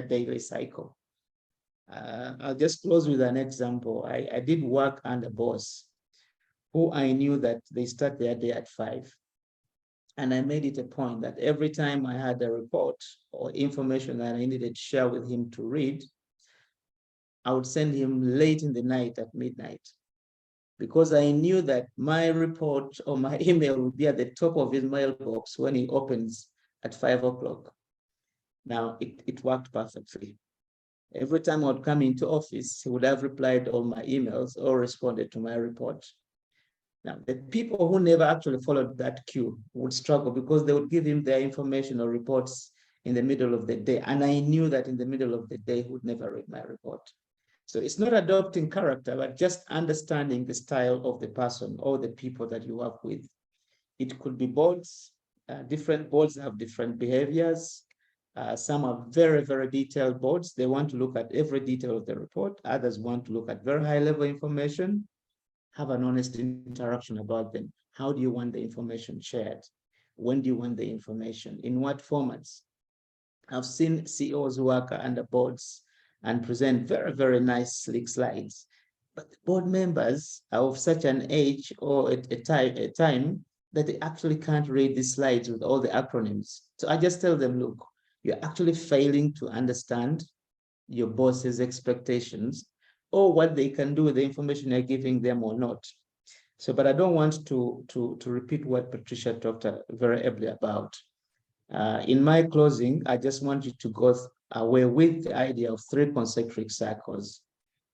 daily cycle. I'll just close with an example. I did work under a boss who I knew that they start their day at 5. And I made it a point that every time I had a report or information that I needed to share with him to read, I would send him late in the night at midnight, because I knew that my report or my email would be at the top of his mailbox when he opens at 5 o'clock. Now, it worked perfectly. Every time I would come into office, he would have replied all my emails or responded to my report. Now, the people who never actually followed that cue would struggle because they would give him their information or reports in the middle of the day. And I knew that in the middle of the day, he would never read my report. So it's not adopting character, but just understanding the style of the person or the people that you work with. It could be boards. Different boards have different behaviors. Some are very, very detailed boards. They want to look at every detail of the report. Others want to look at very high level information. Have an honest interaction about them. How do you want the information shared? When do you want the information? In what formats? I've seen CEOs work under boards and present very, very nice, sleek slides. But the board members are of such an age or a time that they actually can't read these slides with all the acronyms. So I just tell them, look, you're actually failing to understand your boss's expectations or what they can do with the information you're giving them or not. So, but I don't want to repeat what Patricia talked very ably about. In my closing, I just want you to go away with the idea of 3 concentric circles.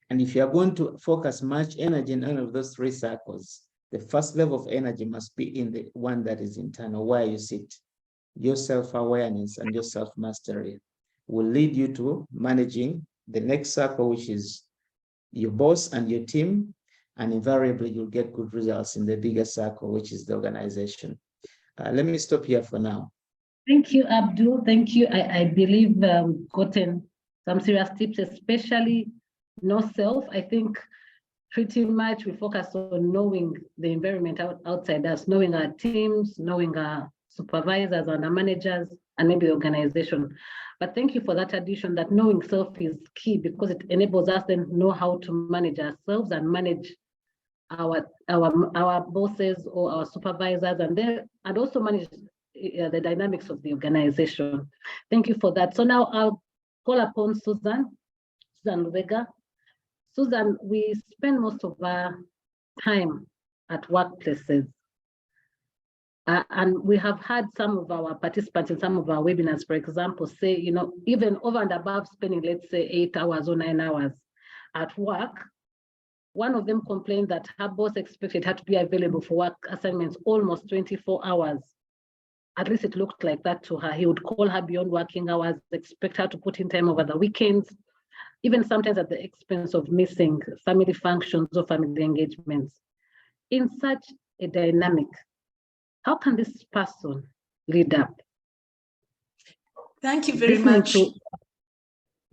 And if you are going to focus much energy in any of those 3 circles, the first level of energy must be in the one that is internal, where you sit. Your self-awareness and your self-mastery will lead you to managing the next circle, which is your boss and your team, and invariably you'll get good results in the bigger circle, which is the organization. Let me stop here for now. Thank you, Abdul. Thank you. I believe gotten some serious tips, especially know self. I think pretty much we focus on knowing the environment outside us, knowing our teams, knowing our supervisors and our managers, and maybe the organization. But thank you for that addition, that knowing self is key, because it enables us then know how to manage ourselves and manage our bosses or our supervisors, and also manage the dynamics of the organization. Thank you for that. So now I'll call upon Susan Lubega. Susan, we spend most of our time at workplaces. And we have had some of our participants in some of our webinars, for example, say, even over and above spending, let's say 8 hours or 9 hours at work, one of them complained that her boss expected her to be available for work assignments almost 24 hours. At least it looked like that to her. He would call her beyond working hours, expect her to put in time over the weekends, even sometimes at the expense of missing family functions or family engagements. In such a dynamic, how can this person lead up? Thank you very much.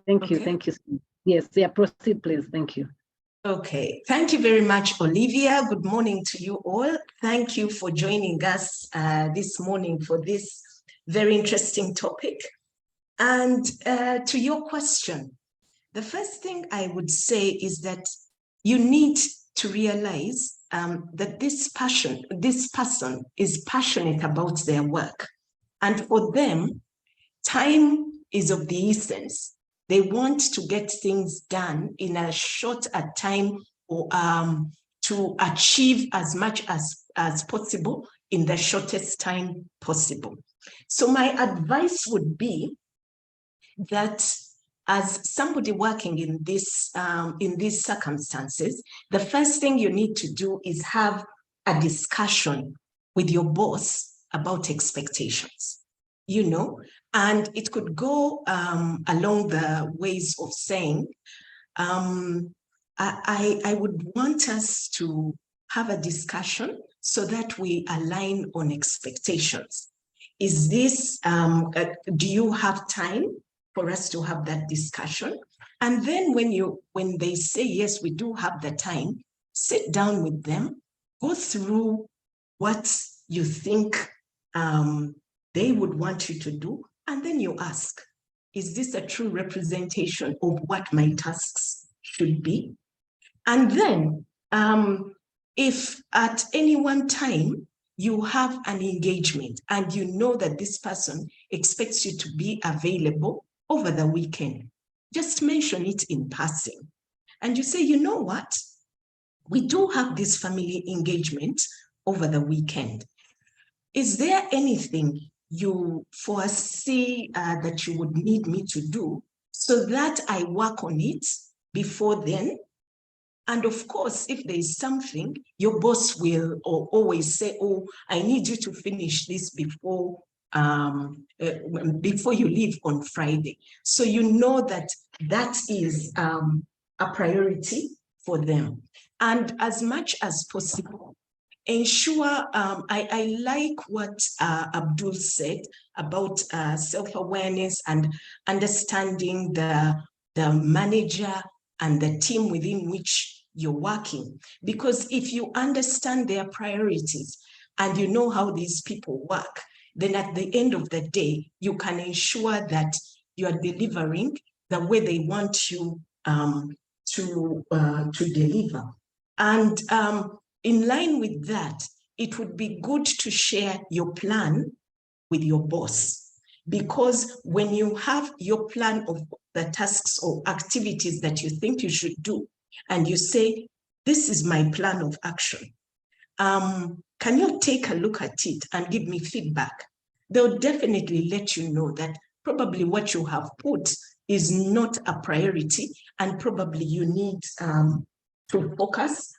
Thank you. Thank you. Yes, yeah, proceed, please. Thank you. Okay, thank you very much, Olivia. Good morning to you all. Thank you for joining us this morning for this very interesting topic. And to your question, the first thing I would say is that you need to realize that this person is passionate about their work. And for them, time is of the essence. They want to get things done in a short time, or to achieve as much as possible in the shortest time possible. So my advice would be that as somebody working in these circumstances, the first thing you need to do is have a discussion with your boss about expectations, and it could go along the ways of saying, I would want us to have a discussion so that we align on expectations. Is this, do you have time for us to have that discussion? And then when they say, yes, we do have the time, sit down with them, go through what you think they would want you to do, and then you ask, is this a true representation of what my tasks should be? And then if at any one time you have an engagement and you know that this person expects you to be available over the weekend, just mention it in passing. And you say, you know what? We do have this family engagement over the weekend. Is there anything you foresee that you would need me to do so that I work on it before then? And of course, if there is something, your boss will always say, oh, I need you to finish this before you leave on Friday. So you know that that is a priority for them. And as much as possible, ensure, I like what Abdul said about self-awareness and understanding the manager and the team within which you're working. Because if you understand their priorities and you know how these people work, then at the end of the day, you can ensure that you are delivering the way they want you to deliver. And in line with that, it would be good to share your plan with your boss, because when you have your plan of the tasks or activities that you think you should do, and you say, this is my plan of action, can you take a look at it and give me feedback? They'll definitely let you know that probably what you have put is not a priority, and probably you need to focus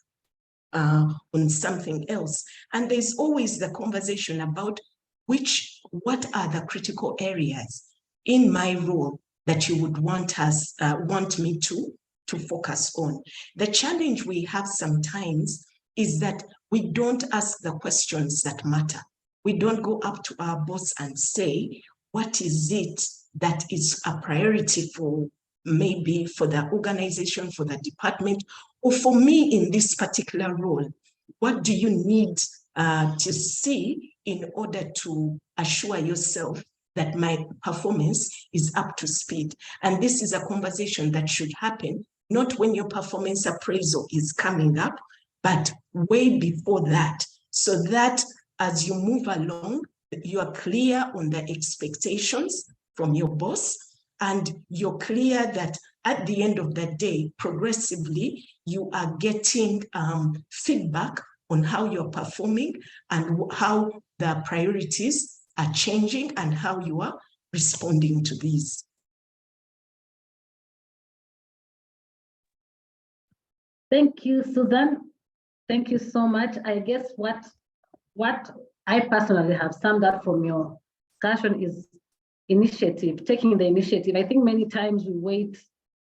on something else. And there's always the conversation about what are the critical areas in my role that you would want me to focus on. The challenge we have sometimes is that we don't ask the questions that matter. We don't go up to our boss and say, what is it that is a priority for maybe for the organization, for the department, or for me in this particular role? What do you need to see in order to assure yourself that my performance is up to speed? And this is a conversation that should happen, not when your performance appraisal is coming up, but way before that, so that as you move along, you are clear on the expectations from your boss, and you're clear that at the end of the day, progressively, you are getting feedback on how you're performing and how the priorities are changing and how you are responding to these. Thank you, Susan. Thank you so much. I guess what I personally have summed up from your discussion is initiative, taking the initiative. I think many times we wait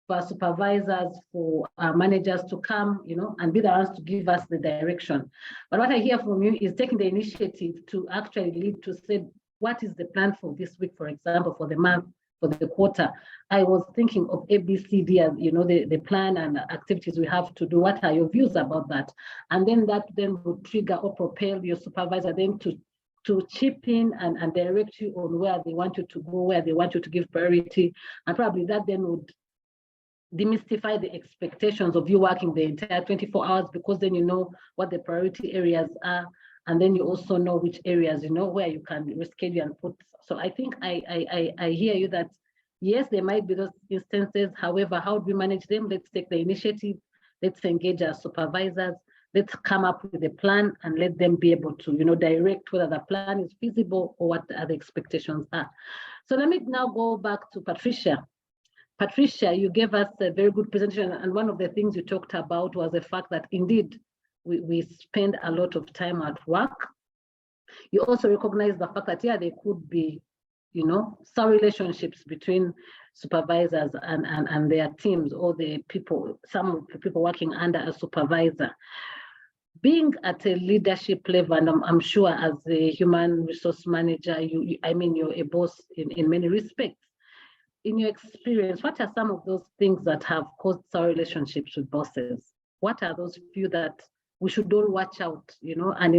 for our supervisors, for our managers to come, and be the ones to give us the direction. But what I hear from you is taking the initiative to actually lead to say, what is the plan for this week, for example, for the month, for the quarter? I was thinking of ABCD as, the plan and activities we have to do. What are your views about that? And then that then would trigger or propel your supervisor then to chip in and direct you on where they want you to go, where they want you to give priority. And probably that then would demystify the expectations of you working the entire 24 hours, because then you know what the priority areas are. And then you also know which areas, where you can reschedule and put. So I think I hear you that, yes, there might be those instances. However, how do we manage them? Let's take the initiative. Let's engage our supervisors. Let's come up with a plan and let them be able to, direct whether the plan is feasible or what the other expectations are. So let me now go back to Patricia. Patricia, you gave us a very good presentation. And one of the things you talked about was the fact that indeed we spend a lot of time at work. You also recognize the fact that, yeah, there could be, some relationships between supervisors and their teams, or some of the people working under a supervisor. Being at a leadership level, and I'm sure as a human resource manager, you're a boss in many respects. In your experience, what are some of those things that have caused sour relationships with bosses? What are those few that we should all watch out, and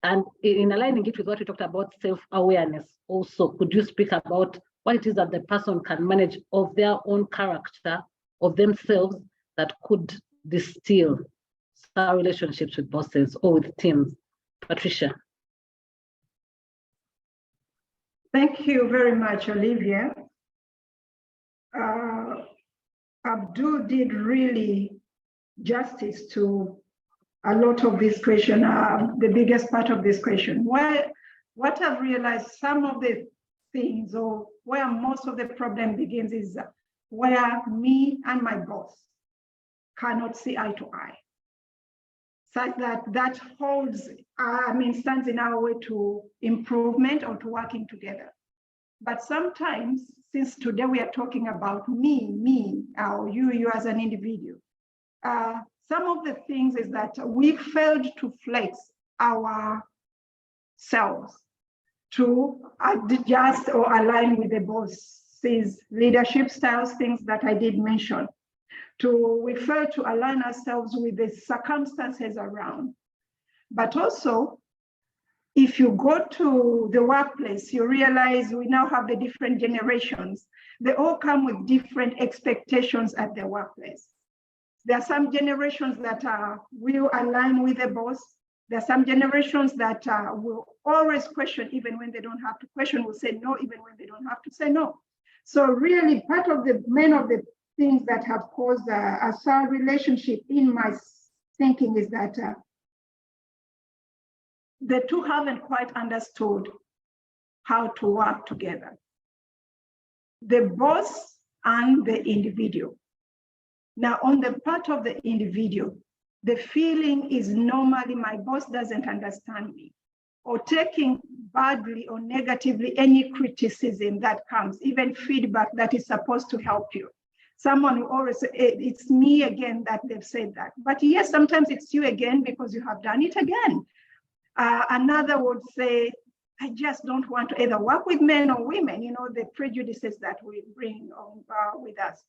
in aligning it with what we talked about, self-awareness also, could you speak about what it is that the person can manage of their own character, of themselves, that could distill sour relationships with bosses or with teams? Patricia. Thank you very much, Olivia. Abdul did really justice to a lot of this question, the biggest part of this question. What I've realized, some of the things, or where most of the problem begins, is where me and my boss cannot see eye to eye. Such that holds, stands in our way to improvement or to working together. But sometimes, since today we are talking about me, or you as an individual, some of the things is that we failed to flex ourselves to adjust or align with the boss's leadership styles, things that I did mention. We failed to align ourselves with the circumstances around. But also, if you go to the workplace, you realize we now have the different generations. They all come with different expectations at the workplace. There are some generations that will align with the boss. There are some generations that will always question even when they don't have to question, will say no even when they don't have to say no. So really part of the main of the things that have caused a sour relationship in my thinking is that the two haven't quite understood how to work together. The boss and the individual. Now, on the part of the individual, the feeling is normally my boss doesn't understand me, or taking badly or negatively any criticism that comes, even feedback that is supposed to help you. Someone will always say, it's me again that they've said that. But yes, sometimes it's you again because you have done it again. Another would say, I just don't want to either work with men or women, you know, the prejudices that we bring on with us.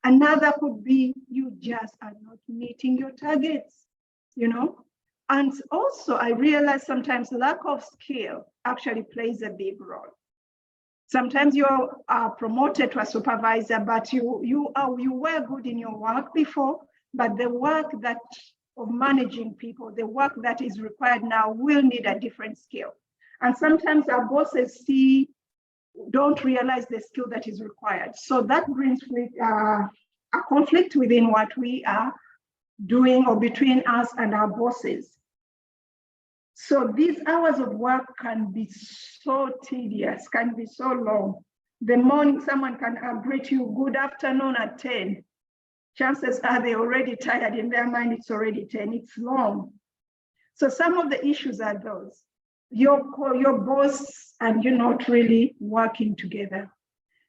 Another could be, you just are not meeting your targets, you know. And also I realize sometimes lack of skill actually plays a big role. Sometimes you are promoted to a supervisor, but you were good in your work before, but the work that of managing people, the work that is required now will need a different skill. And sometimes our bosses don't realize the skill that is required. So that brings a conflict within what we are doing or between us and our bosses. So these hours of work can be so tedious, can be so long. The morning someone can greet you, good afternoon at 10. Chances are they're already tired, in their mind it's already 10, it's long. So some of the issues are those. Your boss and you're not really working together.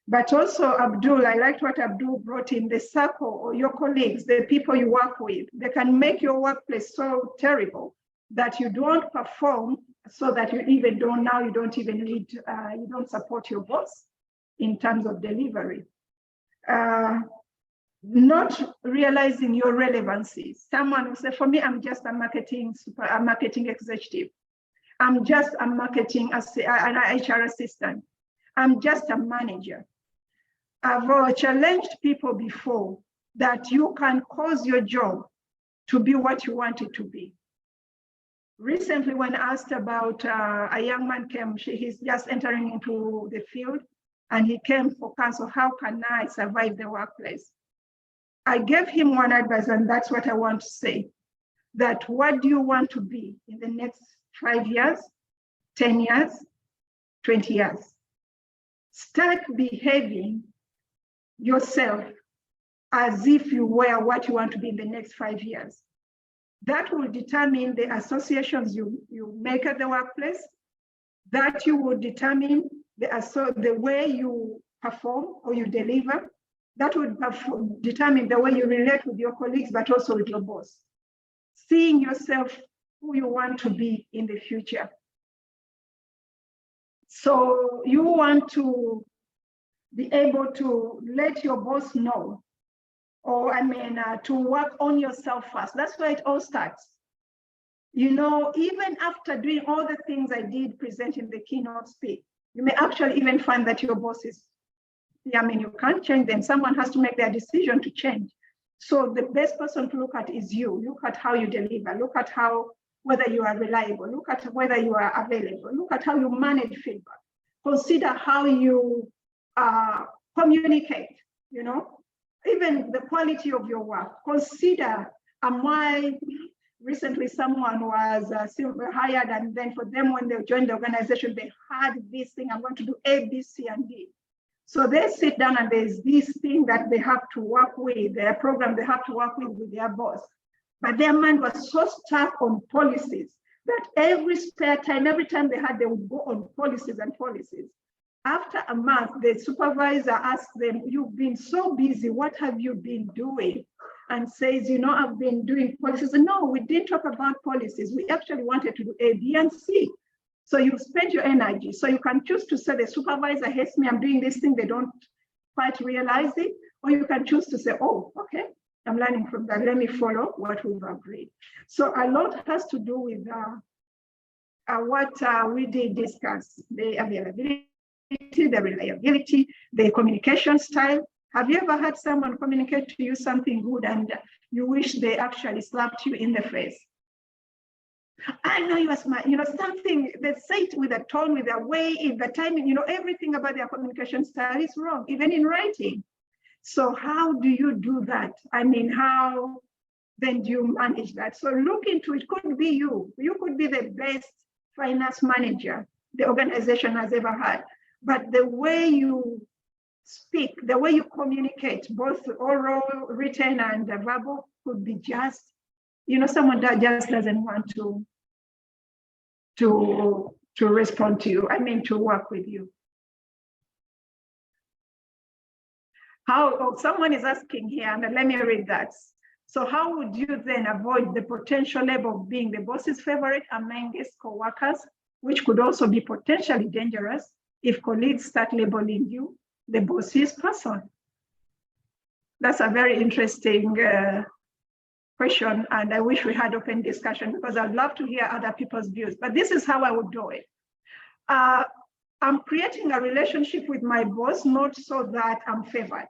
But also Abdul, I liked what Abdul brought in, the circle or your colleagues, the people you work with, they can make your workplace so terrible that you don't perform, so that you even don't, now you don't even lead, you don't support your boss in terms of delivery. Not realizing your relevancy. Someone will say, for me, I'm just a marketing executive. I'm just a marketing, an HR assistant. I'm just a manager. I've challenged people before that you can cause your job to be what you want it to be. Recently, when asked about a young man came, he's just entering into the field, and he came for counsel, how can I survive the workplace? I gave him one advice, and that's what I want to say, that what do you want to be in the next 5 years, 10 years, 20 years? Start behaving yourself as if you were what you want to be in the next 5 years. That will determine the associations you make at the workplace. That you will determine the way you perform or you deliver. That would determine the way you relate with your colleagues, but also with your boss. Seeing yourself who you want to be in the future. So you want to be able to let your boss know, or to work on yourself first. That's where it all starts. You know, even after doing all the things I did present in the keynote speak, you may actually even find that your boss is, you can't change them. Someone has to make their decision to change. So the best person to look at is you. Look at how you deliver. Look at whether you are reliable. Look at whether you are available. Look at how you manage feedback. Consider how you communicate, you know, even the quality of your work. Consider, recently someone was hired, and then for them, when they joined the organization, they had this thing, I'm going to do A, B, C, and D. So they sit down and there's this thing that they have to work with, their program they have to work with their boss. But their mind was so stuck on policies that every spare time, every time they would go on policies and policies. After a month, the supervisor asked them, you've been so busy, what have you been doing? and says, I've been doing policies. No, we didn't talk about policies. We actually wanted to do A, B, and C. So you spend your energy. So you can choose to say the supervisor hates me, I'm doing this thing, they don't quite realize it. Or you can choose to say, oh, okay, I'm learning from that. Let me follow what we've agreed. So a lot has to do with what we did discuss, the availability, the reliability, the communication style. Have you ever had someone communicate to you something good and you wish they actually slapped you in the face? I know you are smart, something, they say it with a tone, with a way, in the timing, everything about their communication style is wrong, even in writing. So how do you do that? I mean, how then do you manage that? So look into it. Could be you. You could be the best finance manager the organization has ever had. But the way you speak, the way you communicate, both oral, written, and verbal, could be just, someone that just doesn't want to respond to you. I mean, to work with you. Someone is asking here, and let me read that. So how would you then avoid the potential label of being the boss's favorite among his co-workers, which could also be potentially dangerous if colleagues start labeling you the boss's person? That's a very interesting question, and I wish we had open discussion because I'd love to hear other people's views, but this is how I would do it. I'm creating a relationship with my boss, not so that I'm favored,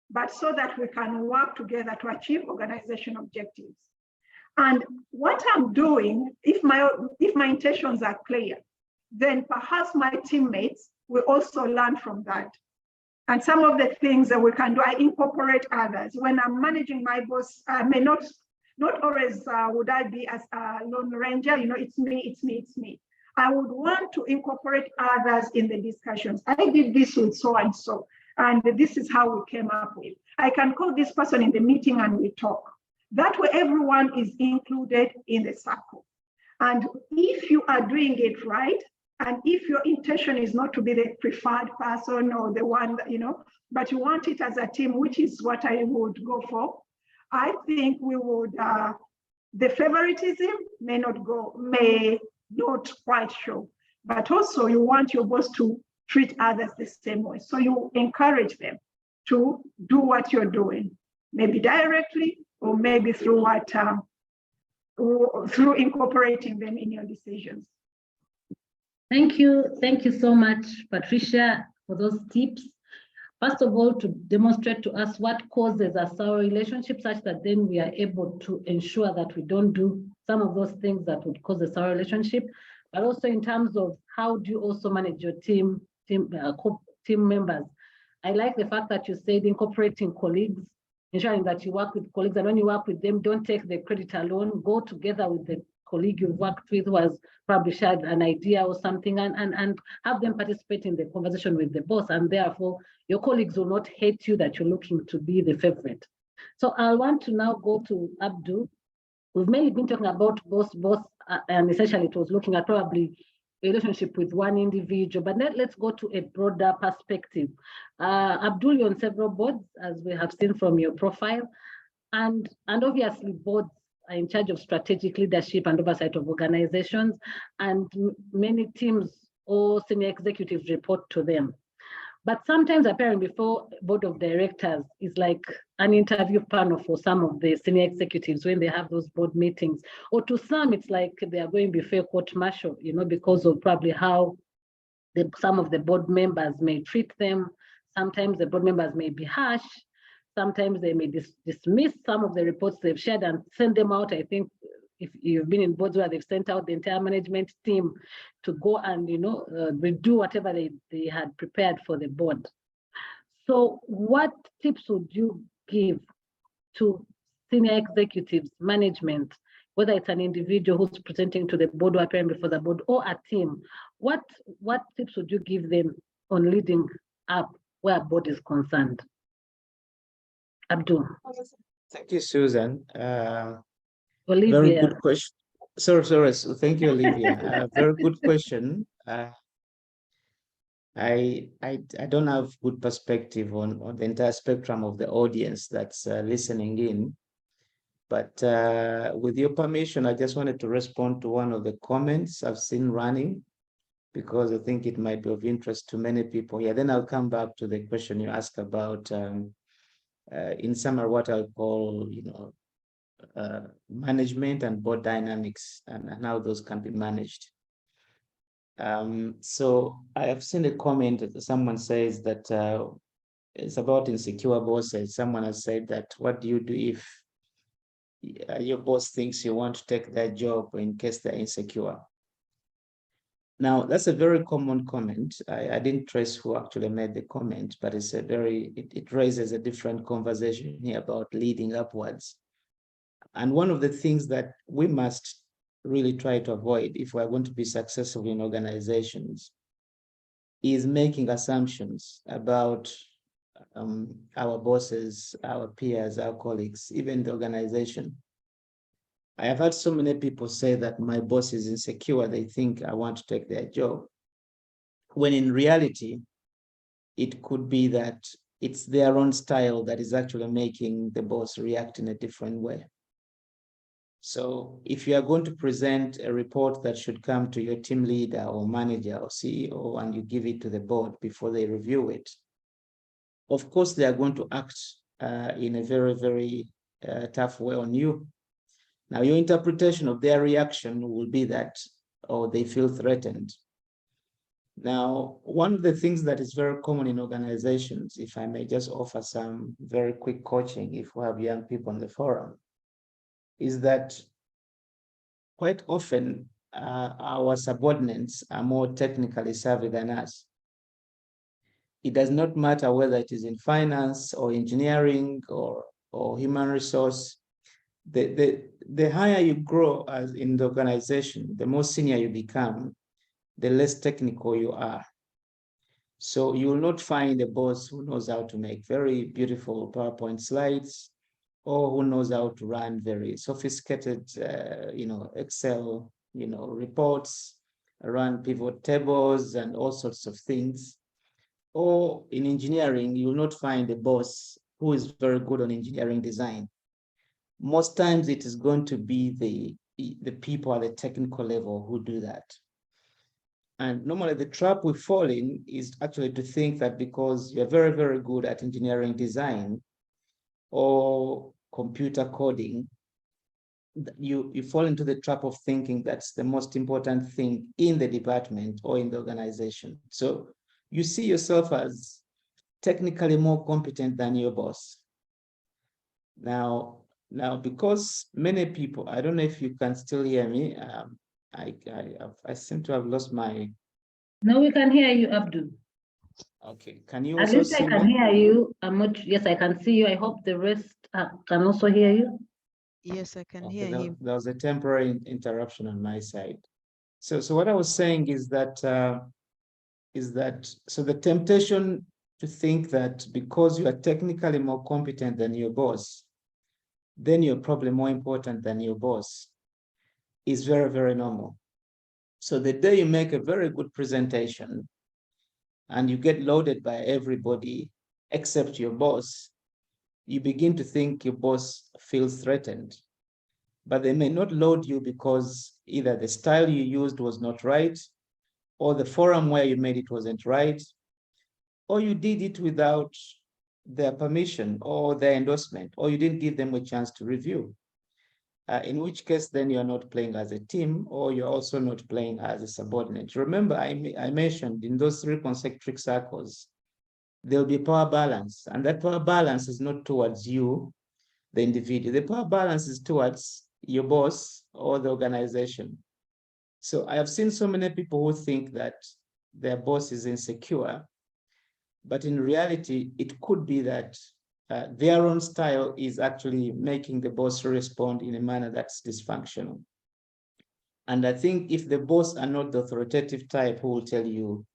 but so that we can work together to achieve organization objectives. And what I'm doing, if my intentions are clear, then perhaps my teammates will also learn from that. And some of the things that we can do, I incorporate others. When I'm managing my boss, I may not always would I be as a lone ranger, it's me, it's me, it's me. I would want to incorporate others in the discussions. I did this with so and so, and this is how we came up with. I can call this person in the meeting and we talk. That way everyone is included in the circle. And if you are doing it right, and if your intention is not to be the preferred person or the one that, but you want it as a team, which is what I would go for, I think we would, the favoritism may not quite show, but also you want your boss to treat others the same way. So you encourage them to do what you're doing, maybe directly or maybe through through incorporating them in your decisions. Thank you so much, Patricia, for those tips. First of all, to demonstrate to us what causes a sour relationship, such that then we are able to ensure that we don't do some of those things that would cause a sour relationship, but also in terms of how do you also manage your team members. I like the fact that you said incorporating colleagues, ensuring that you work with colleagues, and when you work with them, don't take the credit alone, go together with the colleague you've worked with who has probably shared an idea or something, and have them participate in the conversation with the boss, and therefore your colleagues will not hate you that you're looking to be the favorite. So I want to now go to Abdul. We've mainly been talking about boss, and essentially it was looking at probably a relationship with one individual, but let's go to a broader perspective. Abdul, you're on several boards, as we have seen from your profile, and obviously boards are in charge of strategic leadership and oversight of organizations, and many teams or senior executives report to them. But sometimes appearing before board of directors is like an interview panel for some of the senior executives when they have those board meetings. Or to some, it's like they are going before court martial, because of probably how some of the board members may treat them. Sometimes the board members may be harsh. Sometimes they may dismiss some of the reports they've shared and send them out. I think if you've been in boards where they've sent out the entire management team to go and redo whatever they had prepared for the board. So what tips would you give to senior executives, management, whether it's an individual who's presenting to the board or appearing before the board, or a team? What tips would you give them on leading up where a board is concerned? Abdul. Thank you, Susan. Olivia. Very good question. Sorry. Thank you, Olivia. Very good question. I don't have good perspective on the entire spectrum of the audience that's listening in. But with your permission, I just wanted to respond to one of the comments I've seen running, because I think it might be of interest to many people. Yeah, then I'll come back to the question you asked about, in summary, what I'll call, management and board dynamics, and how those can be managed. So I have seen a comment that someone says that it's about insecure bosses. Someone has said that, what do you do if your boss thinks you want to take their job in case they're insecure? Now, that's a very common comment. I didn't trace who actually made the comment, but it's it raises a different conversation here about leading upwards. And one of the things that we must really try to avoid if we're going to be successful in organizations is making assumptions about our bosses, our peers, our colleagues, even the organization. I have had so many people say that my boss is insecure, they think I want to take their job. When in reality, it could be that it's their own style that is actually making the boss react in a different way. So if you are going to present a report that should come to your team leader or manager or CEO, and you give it to the board before they review it, of course, they are going to act in a very, very tough way on you. Now, your interpretation of their reaction will be that, oh, they feel threatened. Now, one of the things that is very common in organizations, if I may just offer some very quick coaching, if we have young people on the forum, is that quite often our subordinates are more technically savvy than us. It does not matter whether it is in finance or engineering or human resource. The higher you grow as in the organization, the more senior you become, the less technical you are. So you will not find a boss who knows how to make very beautiful PowerPoint slides, or who knows how to run very sophisticated, Excel, reports, run pivot tables and all sorts of things. Or in engineering, you will not find a boss who is very good on engineering design. Most times it is going to be the people at the technical level who do that. And normally the trap we fall in is actually to think that because you're very, very good at engineering design or computer coding, you fall into the trap of thinking that's the most important thing in the department or in the organization. So you see yourself as technically more competent than your boss. Now, because many people, I don't know if you can still hear me. I seem to have lost my. No, we can hear you, Abdul. Okay, can you At also least see I can me? hear you. Yes, I can see you. I hope the rest can also hear you. Yes, I can Okay, hear him. there was a temporary interruption on my side. So what I was saying is that so the temptation to think that because you are technically more competent than your boss, then you're probably more important than your boss is very, very normal. So the day you make a very good presentation and you get loaded by everybody except your boss, you begin to think your boss feels threatened. But they may not load you because either the style you used was not right, or the forum where you made it wasn't right, or you did it without their permission or their endorsement, or you didn't give them a chance to review. In which case, then you're not playing as a team, or you're also not playing as a subordinate. Remember, I mentioned in those 3 concentric circles, there'll be power balance, and that power balance is not towards you, the individual. The power balance is towards your boss or the organization. So I have seen so many people who think that their boss is insecure, but in reality, it could be that their own style is actually making the boss respond in a manner that's dysfunctional. And I think if the boss are not the authoritative type who will tell you,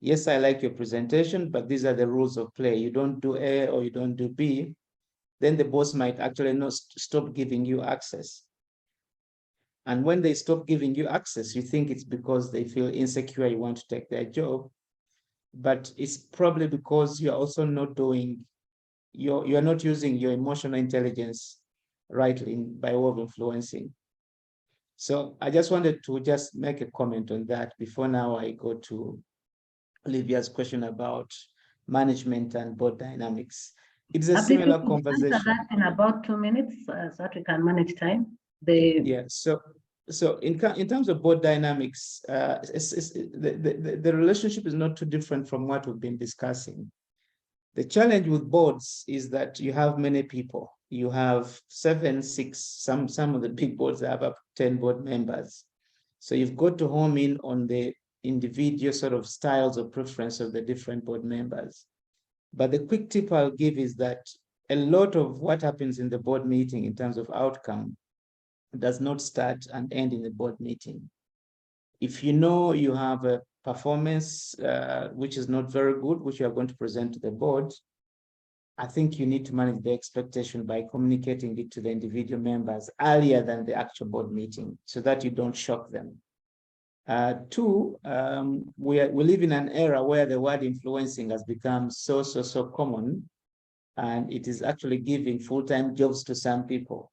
yes, I like your presentation, but these are the rules of play. You don't do A or you don't do B, then the boss might actually not stop giving you access. And when they stop giving you access, you think it's because they feel insecure, you want to take their job. But it's probably because you're also not doing, you're not using your emotional intelligence rightly by way of influencing. So I just wanted to just make a comment on that before now I go to Olivia's question about management and board dynamics. It's a Abby, if you similar could answer conversation. that in about 2 minutes so that we can manage time. Yeah, so in terms of board dynamics, the relationship is not too different from what we've been discussing. The challenge with boards is that you have many people. You have 7, 6, some of the big boards have up to 10 board members. So you've got to home in on the individual sort of styles of preference of the different board members. But the quick tip I'll give is that a lot of what happens in the board meeting in terms of outcome does not start and end in the board meeting. If you know you have a performance which is not very good, which you are going to present to the board, I think you need to manage the expectation by communicating it to the individual members earlier than the actual board meeting so that you don't shock them. Two, we live in an era where the word influencing has become so common, and it is actually giving full-time jobs to some people.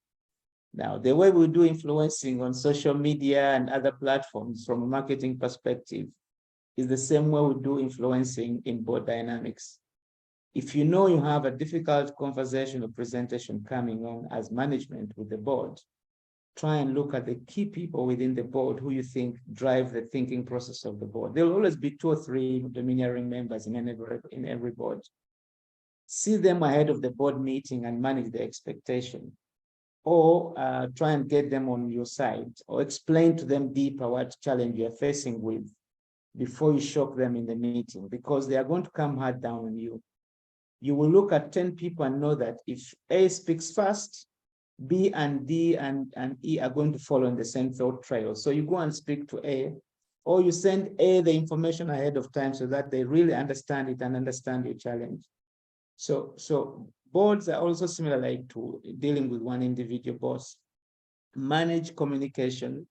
Now, the way we do influencing on social media and other platforms from a marketing perspective is the same way we do influencing in board dynamics. If you know you have a difficult conversation or presentation coming on as management with the board, try and look at the key people within the board who you think drive the thinking process of the board. There will always be 2 or 3 domineering members in every board. See them ahead of the board meeting and manage the expectation, or try and get them on your side, or explain to them deeper what challenge you're facing with before you shock them in the meeting, because they are going to come hard down on you. You will look at 10 people and know that if A speaks first, B and D and E are going to follow in the same thought trail. So you go and speak to A, or you send A the information ahead of time so that they really understand it and understand your challenge. So boards are also similar, like to dealing with one individual boss. Manage communication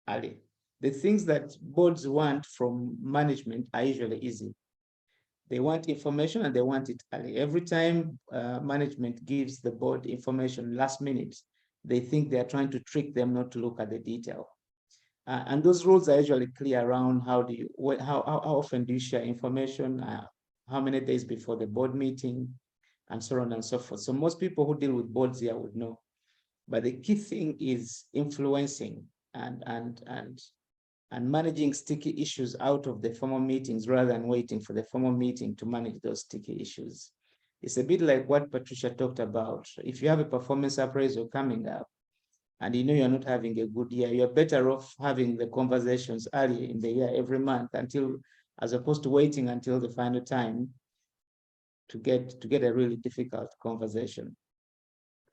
early. The things that boards want from management are usually easy. They want information and they want it early. Every time management gives the board information last minute, they think they are trying to trick them not to look at the detail. And those rules are usually clear around how often do you share information, how many days before the board meeting, and so on and so forth. So most people who deal with boards here would know. But the key thing is influencing and managing sticky issues out of the formal meetings rather than waiting for the formal meeting to manage those sticky issues. It's a bit like what Patricia talked about. If you have a performance appraisal coming up and you know you're not having a good year, you're better off having the conversations early in the year every month as opposed to waiting until the final time to get a really difficult conversation.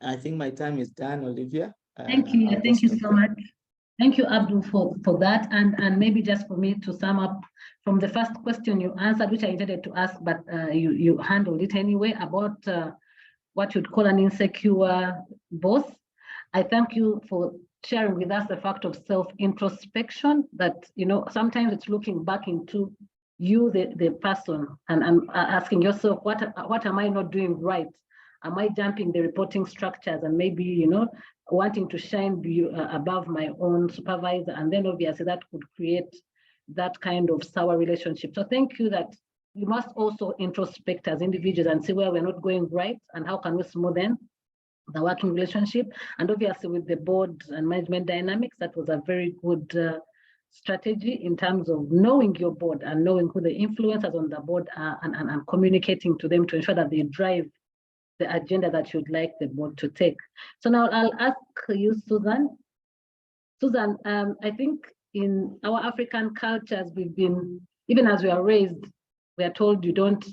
I think my time is done, Olivia. Thank you. Thank you so much. Thank you, Abdul, for that. And maybe just for me to sum up from the first question you answered, which I intended to ask, but you handled it anyway, about what you'd call an insecure boss. I thank you for sharing with us the fact of self-introspection, that, you know, sometimes it's looking back into you, the person, and asking yourself, what am I not doing right? Am I jumping the reporting structures and maybe, you know, wanting to shine above my own supervisor? And then obviously that could create that kind of sour relationship. So thank you that we must also introspect as individuals and see where we're not going right and how can we smoothen the working relationship. And obviously with the board and management dynamics, that was a very good strategy in terms of knowing your board and knowing who the influencers on the board are, and communicating to them to ensure that they drive the agenda that you'd like the board to take. So now I'll ask you, Susan. Susan, I think in our African cultures, we've been, even as we are raised, we are told you don't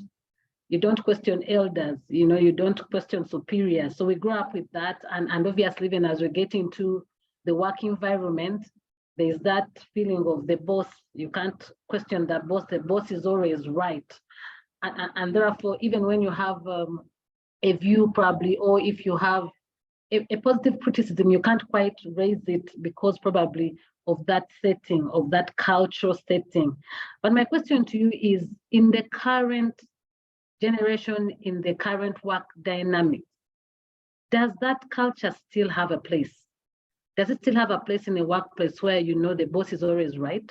question elders, you know, you don't question superiors. So we grow up with that, and obviously even as we get into the work environment, there's that feeling of the boss. You can't question that boss. The boss is always right, and therefore, even when you have a view probably, or if you have a positive criticism, you can't quite raise it because probably of that setting, of that cultural setting. But my question to you is, in the current generation, in the current work dynamics, does that culture still have a place? Does it still have a place in a workplace where you know the boss is always right?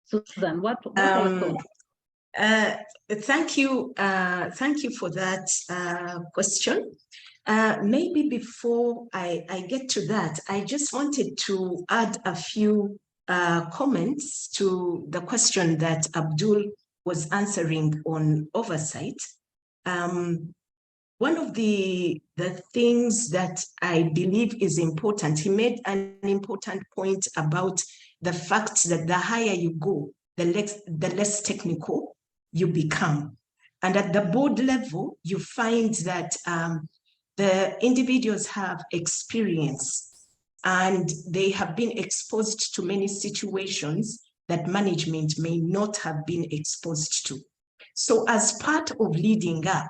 Susan, what are your thoughts? Thank you for that question. Maybe before I get to that, I just wanted to add a few comments to the question that Abdul was answering on oversight. One of the things that I believe is important, he made an important point about the fact that the higher you go, the less technical you become. And at the board level, you find that the individuals have experience and they have been exposed to many situations that management may not have been exposed to. So as part of leading up,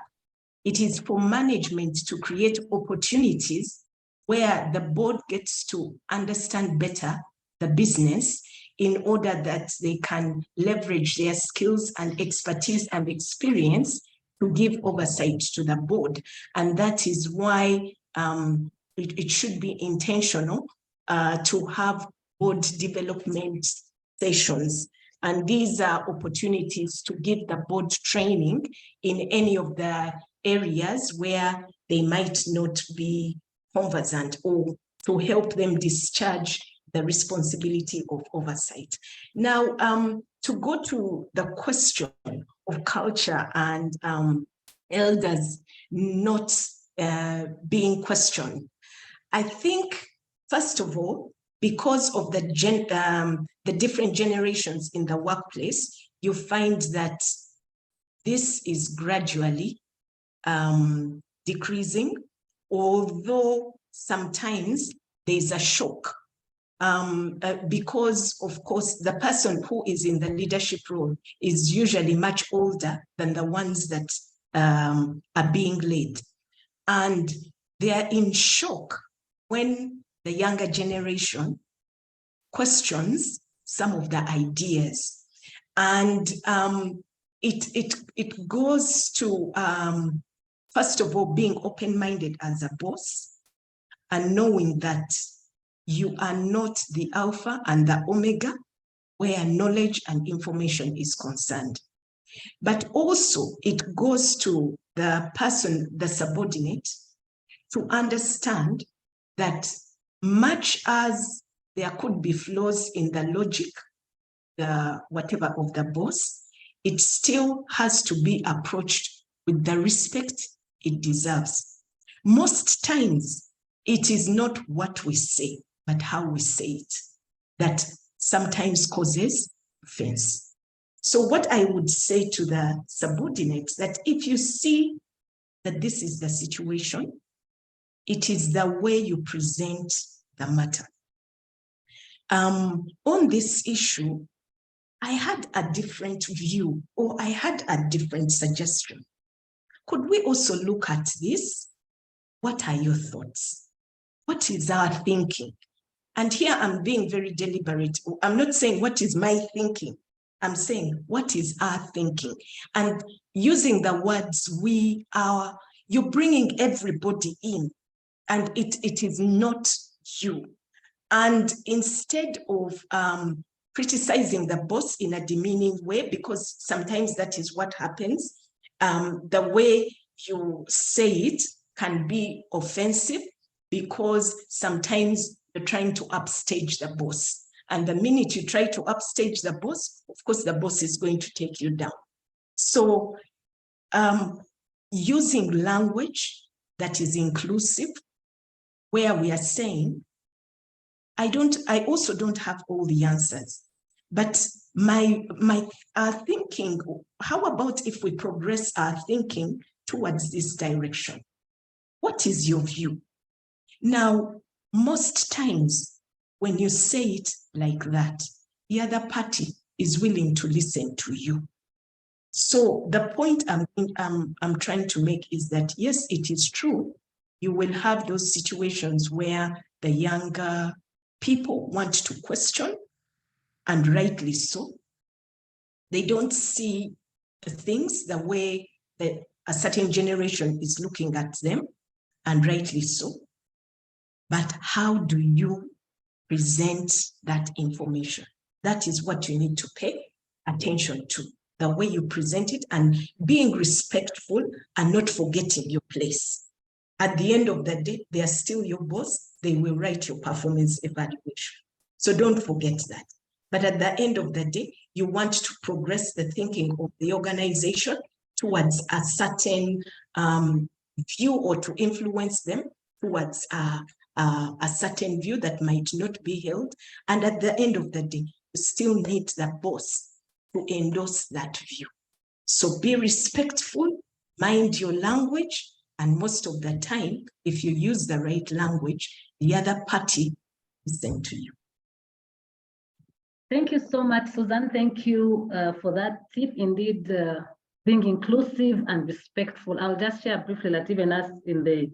it is for management to create opportunities where the board gets to understand better the business in order that they can leverage their skills and expertise and experience to give oversight to the board. And that is why it should be intentional to have board development sessions. And these are opportunities to give the board training in any of the areas where they might not be conversant, or to help them discharge the responsibility of oversight. Now, to go to the question of culture and elders not being questioned, I think, first of all, because of the different generations in the workplace, you find that this is gradually decreasing, although sometimes there's a shock because, of course, the person who is in the leadership role is usually much older than the ones that are being led. And they are in shock when the younger generation questions some of the ideas. And it goes to, first of all, being open-minded as a boss and knowing that you are not the alpha and the omega where knowledge and information is concerned. But also it goes to the person, the subordinate, to understand that much as there could be flaws in the logic, the whatever of the boss, it still has to be approached with the respect it deserves. Most times, it is not what we say, but how we say it that sometimes causes offense. So what I would say to the subordinates, that if you see that this is the situation, it is the way you present the matter. On this issue, I had a different view, or I had a different suggestion. Could we also look at this? What are your thoughts? What is our thinking? And here I'm being very deliberate. I'm not saying what is my thinking. I'm saying what is our thinking? And using the words we, our, you're bringing everybody in, and it is not you. And instead of criticizing the boss in a demeaning way, because sometimes that is what happens, the way you say it can be offensive, because sometimes you're trying to upstage the boss. And the minute you try to upstage the boss, of course, the boss is going to take you down. So using language that is inclusive, where we are saying, I also don't have all the answers, but my thinking, how about if we progress our thinking towards this direction? What is your view? Now, most times when you say it like that, the other party is willing to listen to you. So the point I'm trying to make is that, yes, it is true. You will have those situations where the younger people want to question, and rightly so. They don't see the things the way that a certain generation is looking at them. and rightly so. But how do you present that information? That is what you need to pay attention to, the way you present it, and being respectful and not forgetting your place. At the end of the day, they are still your boss. They will write your performance evaluation. So don't forget that. But at the end of the day, you want to progress the thinking of the organization towards a certain view, or to influence them towards a certain view that might not be held. And at the end of the day, you still need the boss to endorse that view. So be respectful, mind your language, and most of the time, if you use the right language, the other party listens to you. Thank you so much, Susan. Thank you for that tip. Indeed, being inclusive and respectful. I'll just share briefly that even us in the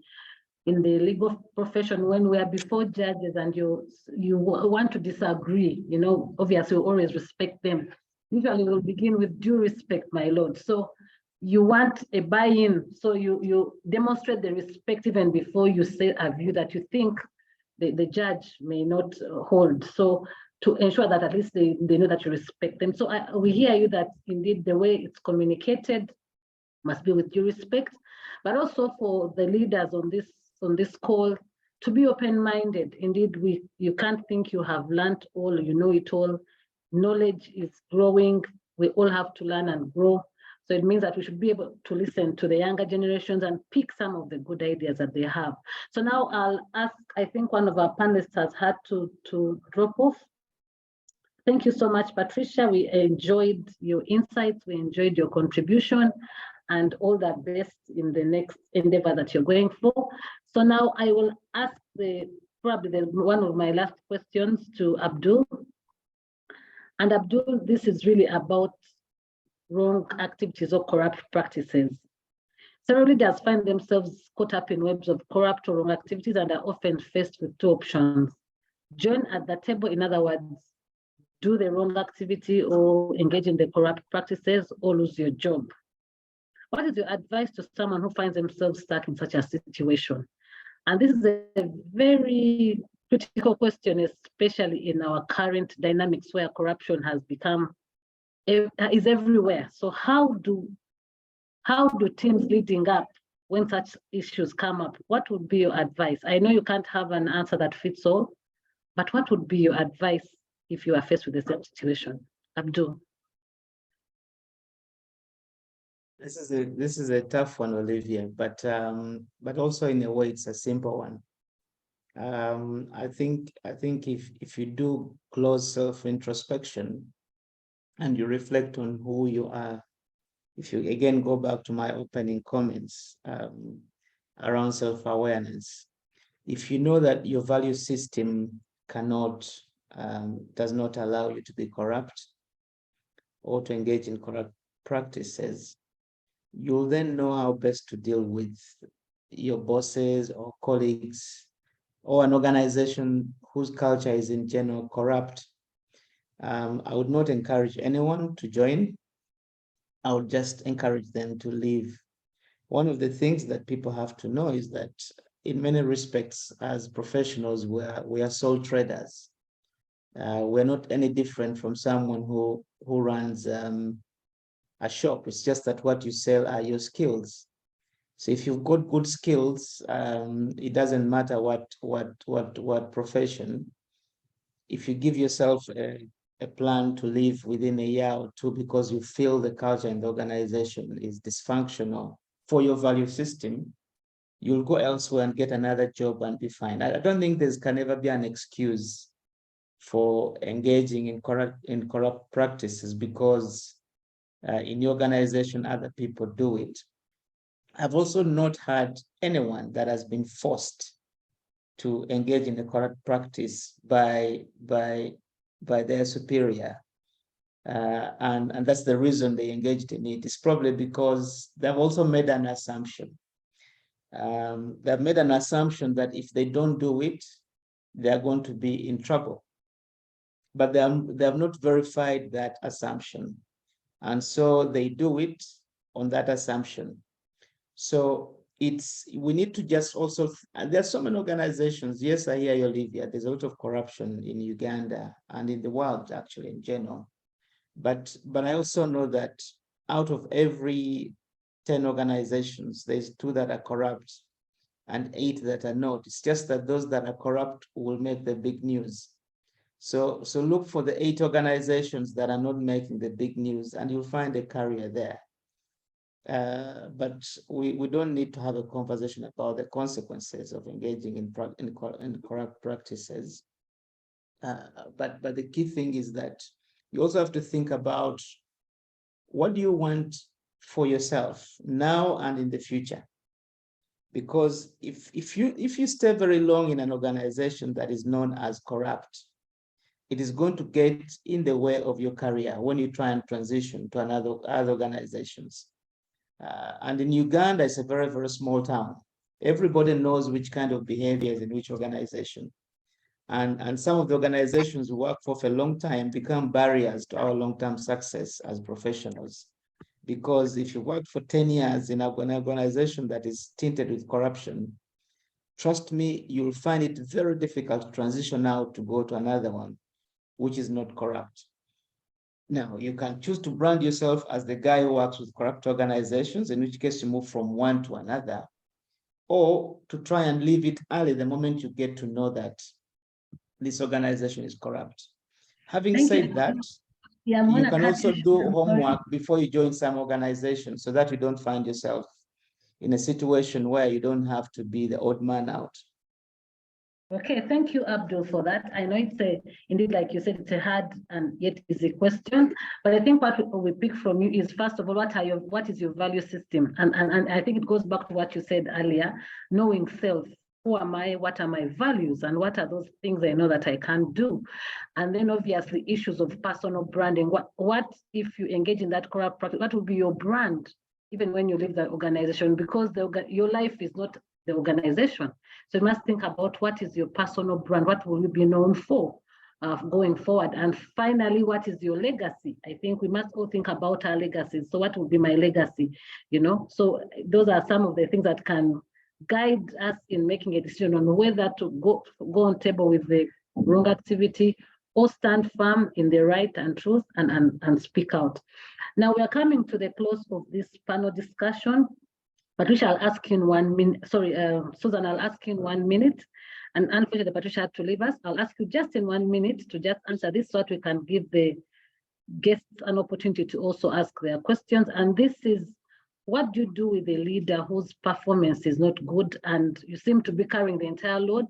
legal profession, when we are before judges and you want to disagree, obviously we always respect them. Usually we'll begin with due respect, my lord. So you want a buy-in, so you demonstrate the respect even before you say a view that you think the judge may not hold. So to ensure that at least they know that you respect them. So we hear you that indeed the way it's communicated must be with due respect, but also for the leaders on this call to be open-minded. Indeed, you can't think you have learned all, you know it all. Knowledge is growing. We all have to learn and grow. So it means that we should be able to listen to the younger generations and pick some of the good ideas that they have. So now I'll ask, I think one of our panelists has had to drop off. Thank you so much, Patricia. We enjoyed your insights. We enjoyed your contribution, and all that best in the next endeavor that you're going for. So now I will ask probably one of my last questions to Abdul. And Abdul, this is really about wrong activities or corrupt practices. Several leaders find themselves caught up in webs of corrupt or wrong activities and are often faced with two options. Join at the table, in other words, do the wrong activity or engage in the corrupt practices, or lose your job. What is your advice to someone who finds themselves stuck in such a situation? And this is a very critical question, especially in our current dynamics where corruption has become, is everywhere. So how do teams leading up when such issues come up? What would be your advice? I know you can't have an answer that fits all, but what would be your advice if you are faced with the same situation? Abdul. This is a tough one, Olivia, but also in a way it's a simple one. I think if you do close self-introspection and you reflect on who you are, if you again go back to my opening comments around self-awareness, if you know that your value system does not allow you to be corrupt or to engage in corrupt practices, you'll then know how best to deal with your bosses or colleagues or an organization whose culture is in general corrupt. I would not encourage anyone to join. I would just encourage them to leave. One of the things that people have to know is that in many respects, as professionals, we are sole traders. We're not any different from someone who runs a shop. It's just that what you sell are your skills. So if you've got good skills, it doesn't matter what profession. If you give yourself a plan to leave within a year or two because you feel the culture in the organization is dysfunctional for your value system, you'll go elsewhere and get another job and be fine. I don't think can ever be an excuse for engaging in corrupt practices because in your organization, other people do it. I've also not had anyone that has been forced to engage in a corrupt practice by their superior. And that's the reason they engaged in it. It's probably because they've also made an assumption. They've made an assumption that if they don't do it, they're going to be in trouble. But they have not verified that assumption. And so they do it on that assumption. So we need to just also, and there's so many organizations. Yes, I hear you, Olivia. There's a lot of corruption in Uganda and in the world, actually, in general. But I also know that out of every 10 organizations, there's 2 that are corrupt and 8 that are not. It's just that those that are corrupt will make the big news. So look for the 8 organizations that are not making the big news, and you'll find a carrier there. But we don't need to have a conversation about the consequences of engaging in corrupt practices. But the key thing is that you also have to think about, what do you want for yourself now and in the future? Because if you stay very long in an organization that is known as corrupt, it is going to get in the way of your career when you try and transition to other organizations. And in Uganda, it's a very, very small town. Everybody knows which kind of behavior is in which organization. And some of the organizations we work for a long time become barriers to our long-term success as professionals. Because if you work for 10 years in an organization that is tainted with corruption, trust me, you'll find it very difficult to transition out to go to another one, which is not corrupt. Now, you can choose to brand yourself as the guy who works with corrupt organizations, in which case you move from one to another, or to try and leave it early the moment you get to know that this organization is corrupt. Having said that, Yeah, you can also do homework before you join some organization, so that you don't find yourself in a situation where you don't have to be the odd man out. Okay, thank you, Abdul, for that. I know it's indeed, like you said, it's a hard and yet easy question. But I think what we pick from you is, first of all, what is your value system? And I think it goes back to what you said earlier, knowing self. Who am I? What are my values? And what are those things I know that I can't do? And then obviously issues of personal branding. What if you engage in that corrupt practice? What will be your brand, even when you leave the organization? Because your life is not the organization. So you must think about, what is your personal brand? What will you be known for going forward? And finally, what is your legacy? I think we must all think about our legacies. So what will be my legacy? So those are some of the things that can guide us in making a decision on whether to go on table with the wrong activity or stand firm in the right and truth and speak out. Now we are coming to the close of this panel discussion. Patricia, I'll ask you in 1 minute. Sorry, Susan, I'll ask you in 1 minute. And unfortunately, Patricia had to leave us. I'll ask you just in 1 minute to just answer this, so that we can give the guests an opportunity to also ask their questions. And this is, what do you do with a leader whose performance is not good, and you seem to be carrying the entire load,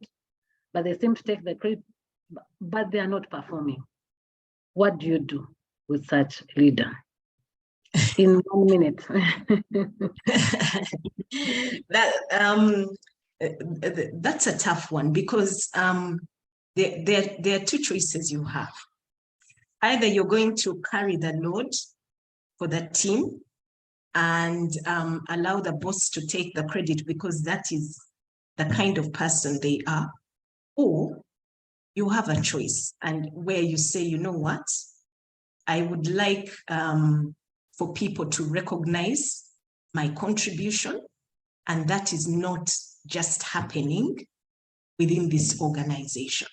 but they seem to take the credit, but they are not performing? What do you do with such a leader? In 1 minute. That's a tough one, because there are 2 choices you have. Either you're going to carry the load for the team and allow the boss to take the credit because that is the kind of person they are, or you have a choice, and where you say, you know what, I would like for people to recognize my contribution, and that is not just happening within this organization.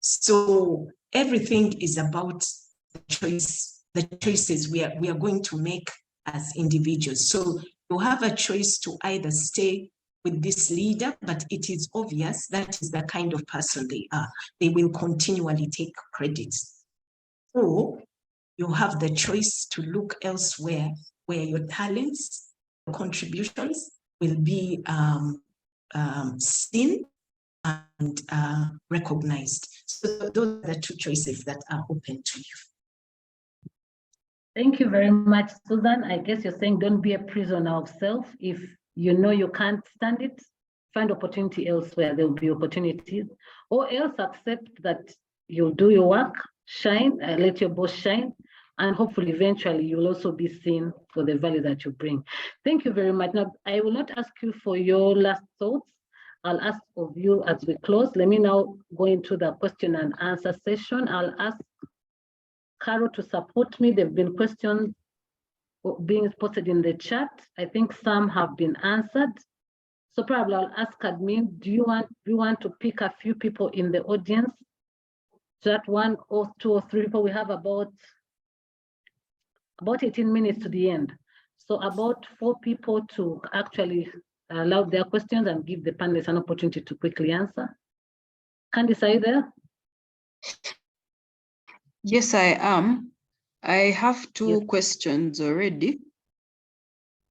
So everything is about the choices we are going to make as individuals. So you have a choice to either stay with this leader, but it is obvious that is the kind of person they are. They will continually take credit. Or you have the choice to look elsewhere where your talents, your contributions will be seen and recognized. So those are the 2 choices that are open to you. Thank you very much, Susan. I guess you're saying, don't be a prisoner of self. If you know you can't stand it, find opportunity elsewhere. There will be opportunities. Or else accept that you'll do your work, shine, let your boss shine, and hopefully eventually you'll also be seen for the value that you bring. Thank you very much. Now, I will not ask you for your last thoughts. I'll ask of you as we close. Let me now go into the question and answer session. I'll ask Carol to support me. There have been questions being posted in the chat. I think some have been answered. So probably I'll ask admin, do you want to pick a few people in the audience? So that 1 or 2 or 3 people, we have about 18 minutes to the end. So about 4 people to actually allow their questions and give the panelists an opportunity to quickly answer. Candice, are you there? Yes, I am. I have 2 Yes. questions already.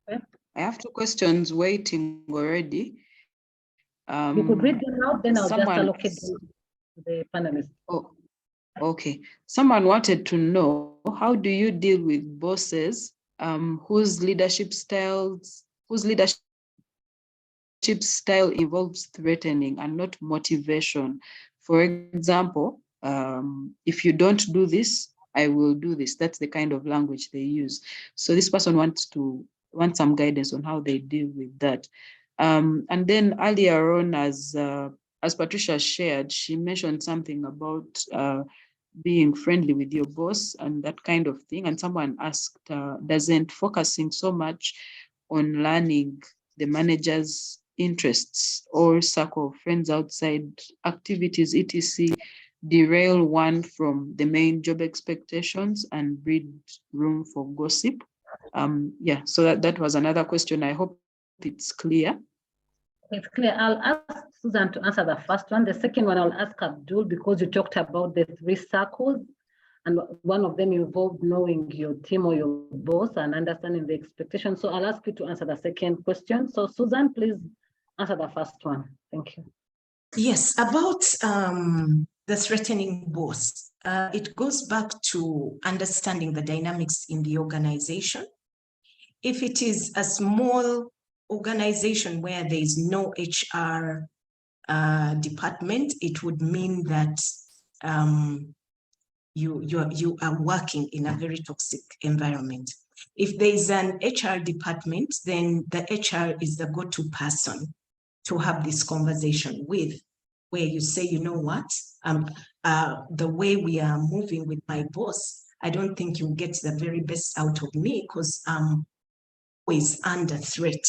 Okay. I have 2 questions waiting already. You could read them out, then I'll just someone- allocate them to the panelists. Oh, okay. Someone wanted to know, how do you deal with bosses whose leadership style involves threatening and not motivation? For example, if you don't do this, I will do this. That's the kind of language they use. So this person wants some guidance on how they deal with that. And then earlier on, as Patricia shared, she mentioned something about being friendly with your boss and that kind of thing. And someone asked, doesn't focusing so much on learning the manager's interests or circle of friends outside activities, etc., derail one from the main job expectations and breed room for gossip? Yeah, so that was another question. I hope it's clear. It's clear. I'll ask Susan to answer the first one. The second one, I'll ask Abdul, because you talked about the 3 circles, and one of them involved knowing your team or your boss and understanding the expectations. So I'll ask you to answer the second question. So Susan, please answer the first one. Thank you. Yes, about the threatening boss. It goes back to understanding the dynamics in the organization. If it is a small organization where there is no HR department, it would mean that you are working in a very toxic environment. If there is an HR department, then the HR is the go-to person to have this conversation with, where you say, you know what, the way we are moving with my boss, I don't think you'll get the very best out of me, because I'm always under threat,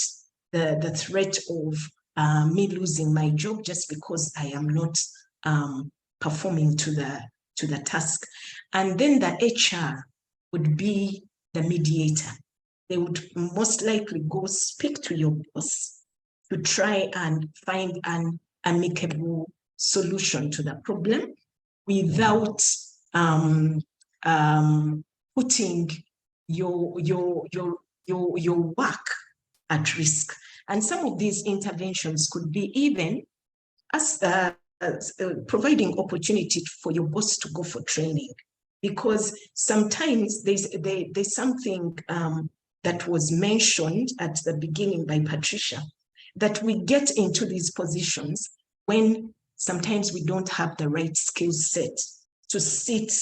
the threat of me losing my job just because I am not performing to the task. And then the HR would be the mediator. They would most likely go speak to your boss to try and find an amicable solution to the problem without putting your work at risk. And some of these interventions could be even as providing opportunity for your boss to go for training, because sometimes there's something that was mentioned at the beginning by Patricia, that we get into these positions when sometimes we don't have the right skill set to sit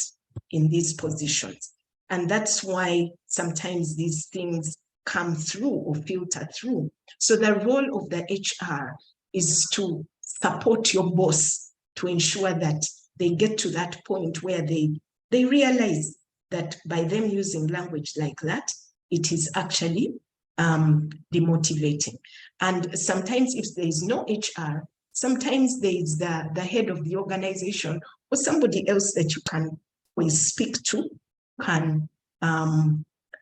in these positions. And that's why sometimes these things come through or filter through. So the role of the HR is to support your boss to ensure that they get to that point where they realize that by them using language like that, it is actually demotivating. And sometimes if there is no HR, sometimes there is the head of the organization or somebody else that you can always speak to, can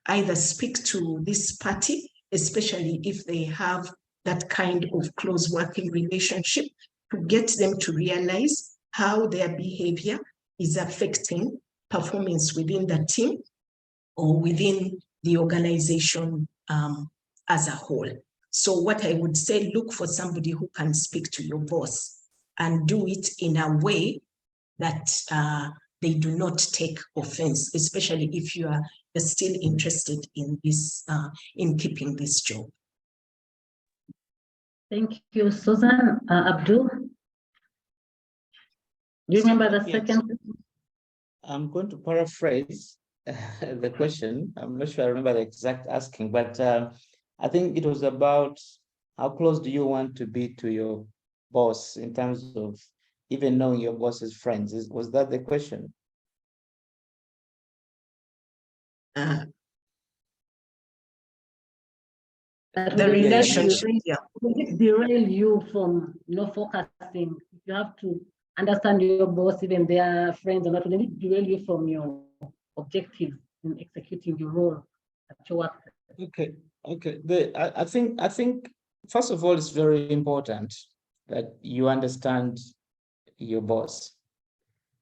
either speak to this party, especially if they have that kind of close working relationship, to get them to realize how their behavior is affecting performance within the team or within the organization as a whole. So what I would say, look for somebody who can speak to your boss and do it in a way that they do not take offense, especially if you are still interested in this, in keeping this job. Thank you, Susan. Abdul, do you remember the second? I'm going to paraphrase the question. I'm not sure I remember the exact asking, but I think it was about how close do you want to be to your boss in terms of even knowing your boss's friends? Was that the question? That The will relationship, yeah. derail you from focusing. You have to understand your boss, even their friends, and that will derail you from your objectives in executing your role at your work. Okay. I think first of all, it's very important that you understand your boss,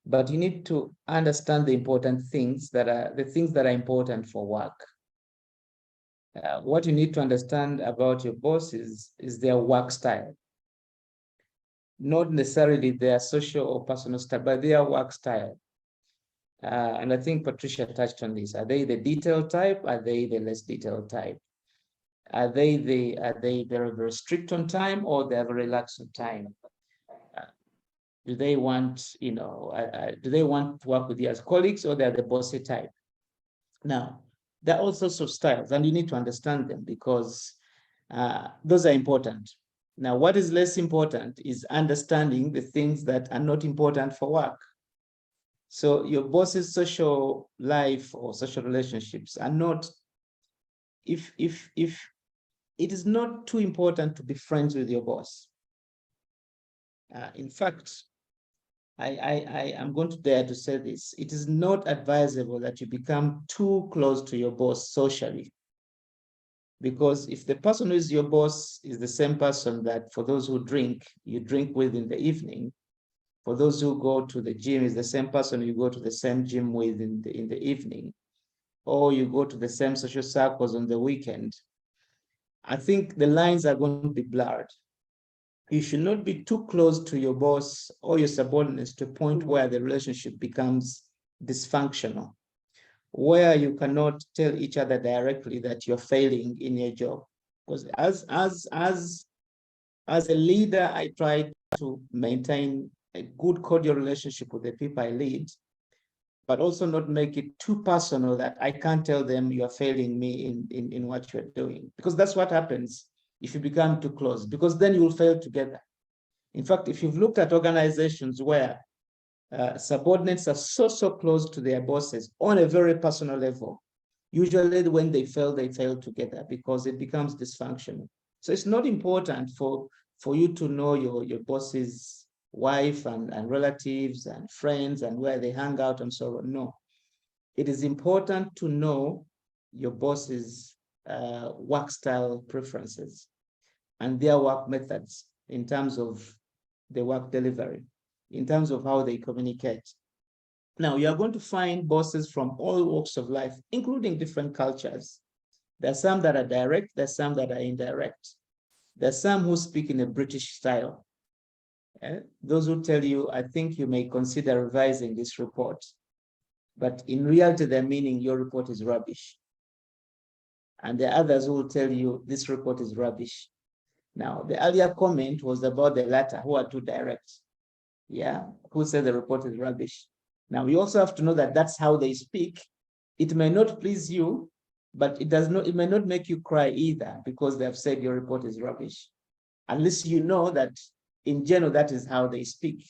but you need to understand the important things that are important for work. What you need to understand about your boss is their work style, not necessarily their social or personal style, but their work style. And I think Patricia touched on this. Are they the detailed type? Are they the less detailed type? Are they very, very strict on time, or they're very relaxed on time? Do they want, do they want to work with you as colleagues, or they're the bossy type? Now, there are all sorts of styles, and you need to understand them, because those are important. Now, what is less important is understanding the things that are not important for work. So your boss's social life or social relationships are not, if it is not too important to be friends with your boss. In fact, I am going to dare to say this. It is not advisable that you become too close to your boss socially. Because if the person who is your boss is the same person that, for those who drink, you drink with in the evening, for those who go to the gym, is the same person you go to the same gym with in the evening, or you go to the same social circles on the weekend, I think the lines are going to be blurred. You should not be too close to your boss or your subordinates to a point where the relationship becomes dysfunctional, where you cannot tell each other directly that you're failing in your job. Because as a leader, I try to maintain a good cordial relationship with the people I lead, but also not make it too personal that I can't tell them you're failing me in what you're doing, because that's what happens if you become too close, because then you will fail together. In fact, if you've looked at organizations where subordinates are so close to their bosses on a very personal level, usually when they fail together, because it becomes dysfunctional. So it's not important for you to know your boss's wife and relatives and friends and where they hang out and so on. No, it is important to know your boss's work style preferences and their work methods in terms of the work delivery, in terms of how they communicate. Now, you are going to find bosses from all walks of life, including different cultures. There are some that are direct, there's some that are indirect. There's some who speak in a British style. Those who tell you, I think you may consider revising this report, but in reality, they're meaning your report is rubbish. And the others who will tell you this report is rubbish. Now, the earlier comment was about the latter, who are too direct. Yeah, who said the report is rubbish. Now, you also have to know that that's how they speak. It may not please you, but it may not make you cry either, because they have said your report is rubbish. Unless you know that in general, that is how they speak.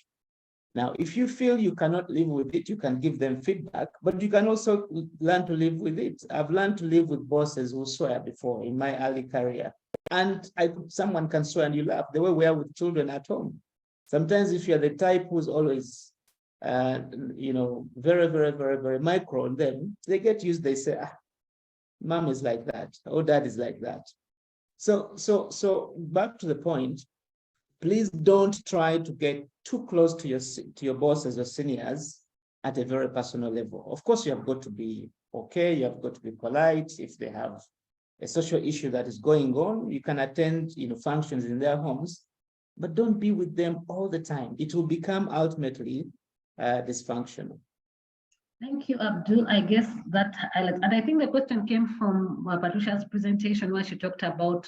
Now, if you feel you cannot live with it, you can give them feedback, but you can also learn to live with it. I've learned to live with bosses who swear before in my early career. And someone can swear and you laugh, the way we are with children at home. Sometimes if you're the type who's always, very, very, very, very micro on them, they get used, they say, mom is like that, or dad is like that. So back to the point, please don't try to get too close to your bosses or seniors at a very personal level. Of course, you have got to be okay, you have got to be polite. If they have a social issue that is going on, you can attend functions in their homes, but don't be with them all the time. It will become ultimately dysfunctional. Thank you, Abdul. I guess that highlights, and I think the question came from Patricia's presentation where she talked about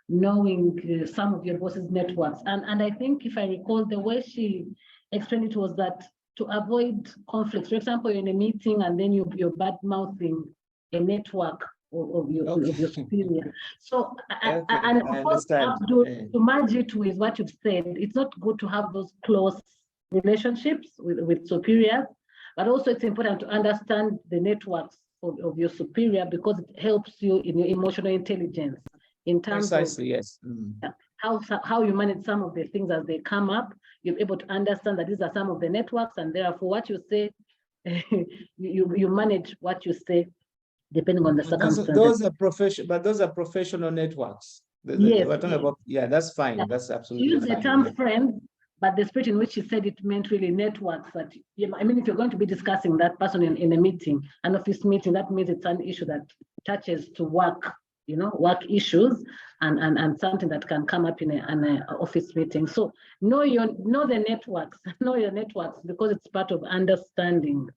knowing some of your boss's networks. And I think if I recall, the way she explained it was that to avoid conflicts, for example, you're in a meeting and then you're bad-mouthing a network of your superior. So, Okay, and of course, Abdul, to merge it with what you've said, it's not good to have those close relationships with superiors, but also it's important to understand the networks of your superior, because it helps you in your emotional intelligence in terms Precisely, of yes. Mm. how you manage some of the things as they come up. You're able to understand that these are some of the networks, and therefore what you say, you manage what you say depending on the circumstances. Those are professional networks. Yes, We're talking yes. about, yeah, that's fine. Yeah. That's She absolutely used the fine. term Yeah. friends, but the spirit in which she said it meant really networks. That, I mean, if you're going to be discussing that person in a meeting, an office meeting, that means it's an issue that touches to work, work issues, and something that can come up in an office meeting. So know the networks, know your networks, because it's part of understanding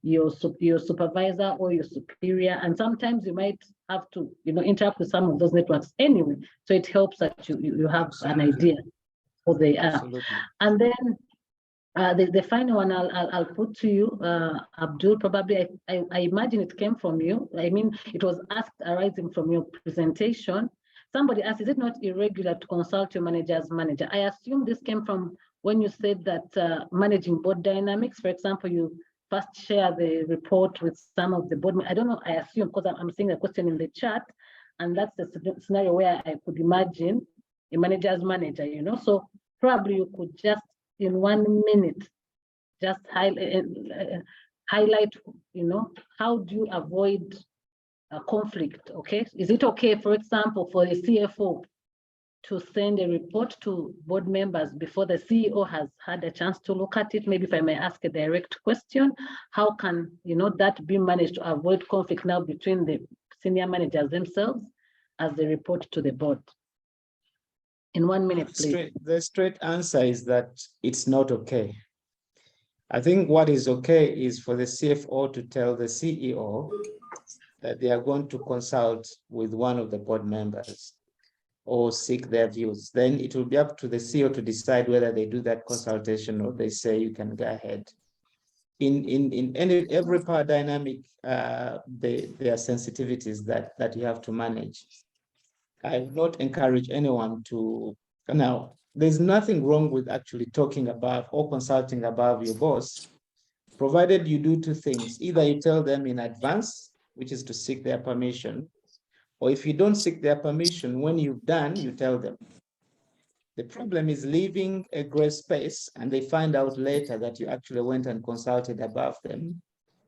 your supervisor or your superior, and sometimes you might have to interact with some of those networks anyway, so it helps that you have an idea who they are. Absolutely. And then the final one I'll put to you, Abdul, probably I imagine it came from you. I mean, it was asked arising from your presentation. Somebody asked, is it not irregular to consult your manager's manager? I assume this came from when you said that managing board dynamics, for example, you first share the report with some of the board. I don't know, I assume, because I'm seeing a question in the chat, and that's the scenario where I could imagine a manager's manager, so probably you could just in 1 minute just highlight, how do you avoid a conflict? Okay, is it okay, for example, for the CFO to send a report to board members before the CEO has had a chance to look at it? Maybe if I may ask a direct question, how can that be managed to avoid conflict now between the senior managers themselves as they report to the board? In 1 minute, please. The straight answer is that it's not okay. I think what is okay is for the CFO to tell the CEO that they are going to consult with one of the board members or seek their views. Then it will be up to the CEO to decide whether they do that consultation or they say you can go ahead. In every power dynamic, there are sensitivities that you have to manage. I would not encourage anyone to, now, there's nothing wrong with actually talking above or consulting above your boss, provided you do two things. Either you tell them in advance, which is to seek their permission, or if you don't seek their permission, when you've done, you tell them. The problem is leaving a gray space and they find out later that you actually went and consulted above them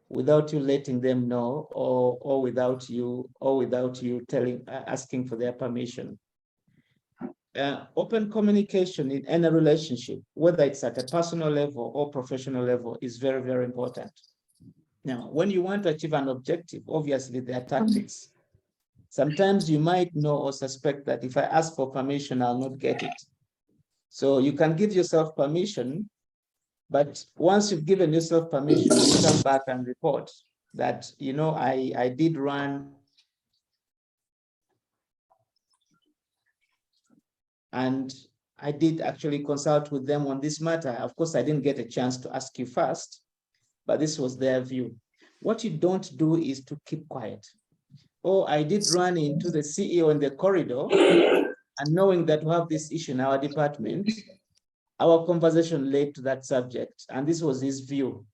without you letting them know, or without you asking for their permission. Open communication in any relationship, whether it's at a personal level or professional level, is very, very important. Now, when you want to achieve an objective, obviously there are tactics. Sometimes you might know or suspect that if I ask for permission, I'll not get it. So you can give yourself permission, but once you've given yourself permission, you come back and report that, I did run and I did actually consult with them on this matter. Of course, I didn't get a chance to ask you first, but this was their view. What you don't do is to keep quiet. Oh, I did run into the CEO in the corridor, and knowing that we have this issue in our department, our conversation led to that subject, and this was his view.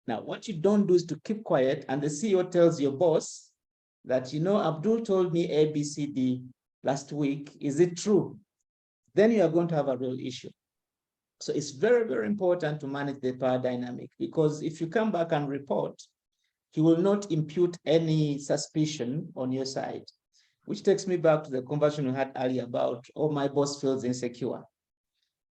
Now, what you don't do is to keep quiet, and the CEO tells your boss that, Abdul told me A, B, C, D last week. Is it true? Then you are going to have a real issue. So it's very, very important to manage the power dynamic, because if you come back and report, he will not impute any suspicion on your side, which takes me back to the conversation we had earlier about, oh, my boss feels insecure.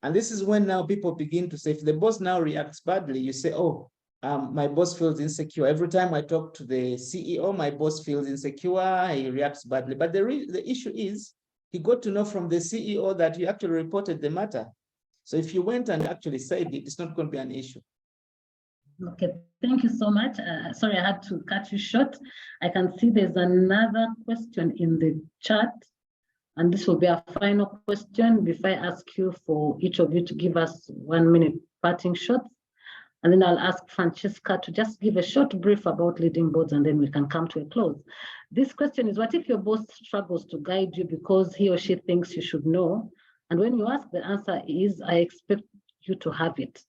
And this is when now people begin to say, if the boss now reacts badly, you say, oh, my boss feels insecure. Every time I talk to the CEO, my boss feels insecure, he reacts badly. But the issue is, he got to know from the CEO that you actually reported the matter. So if you went and actually said it, it's not going to be an issue. Okay, thank you so much. Sorry, I had to cut you short. I can see there's another question in the chat, and this will be our final question before I ask you for each of you to give us 1 minute parting shots. And then I'll ask Francesca to just give a short brief about leading boards, and then we can come to a close. This question is, what if your boss struggles to guide you because he or she thinks you should know? And when you ask, the answer is, I expect you to have it.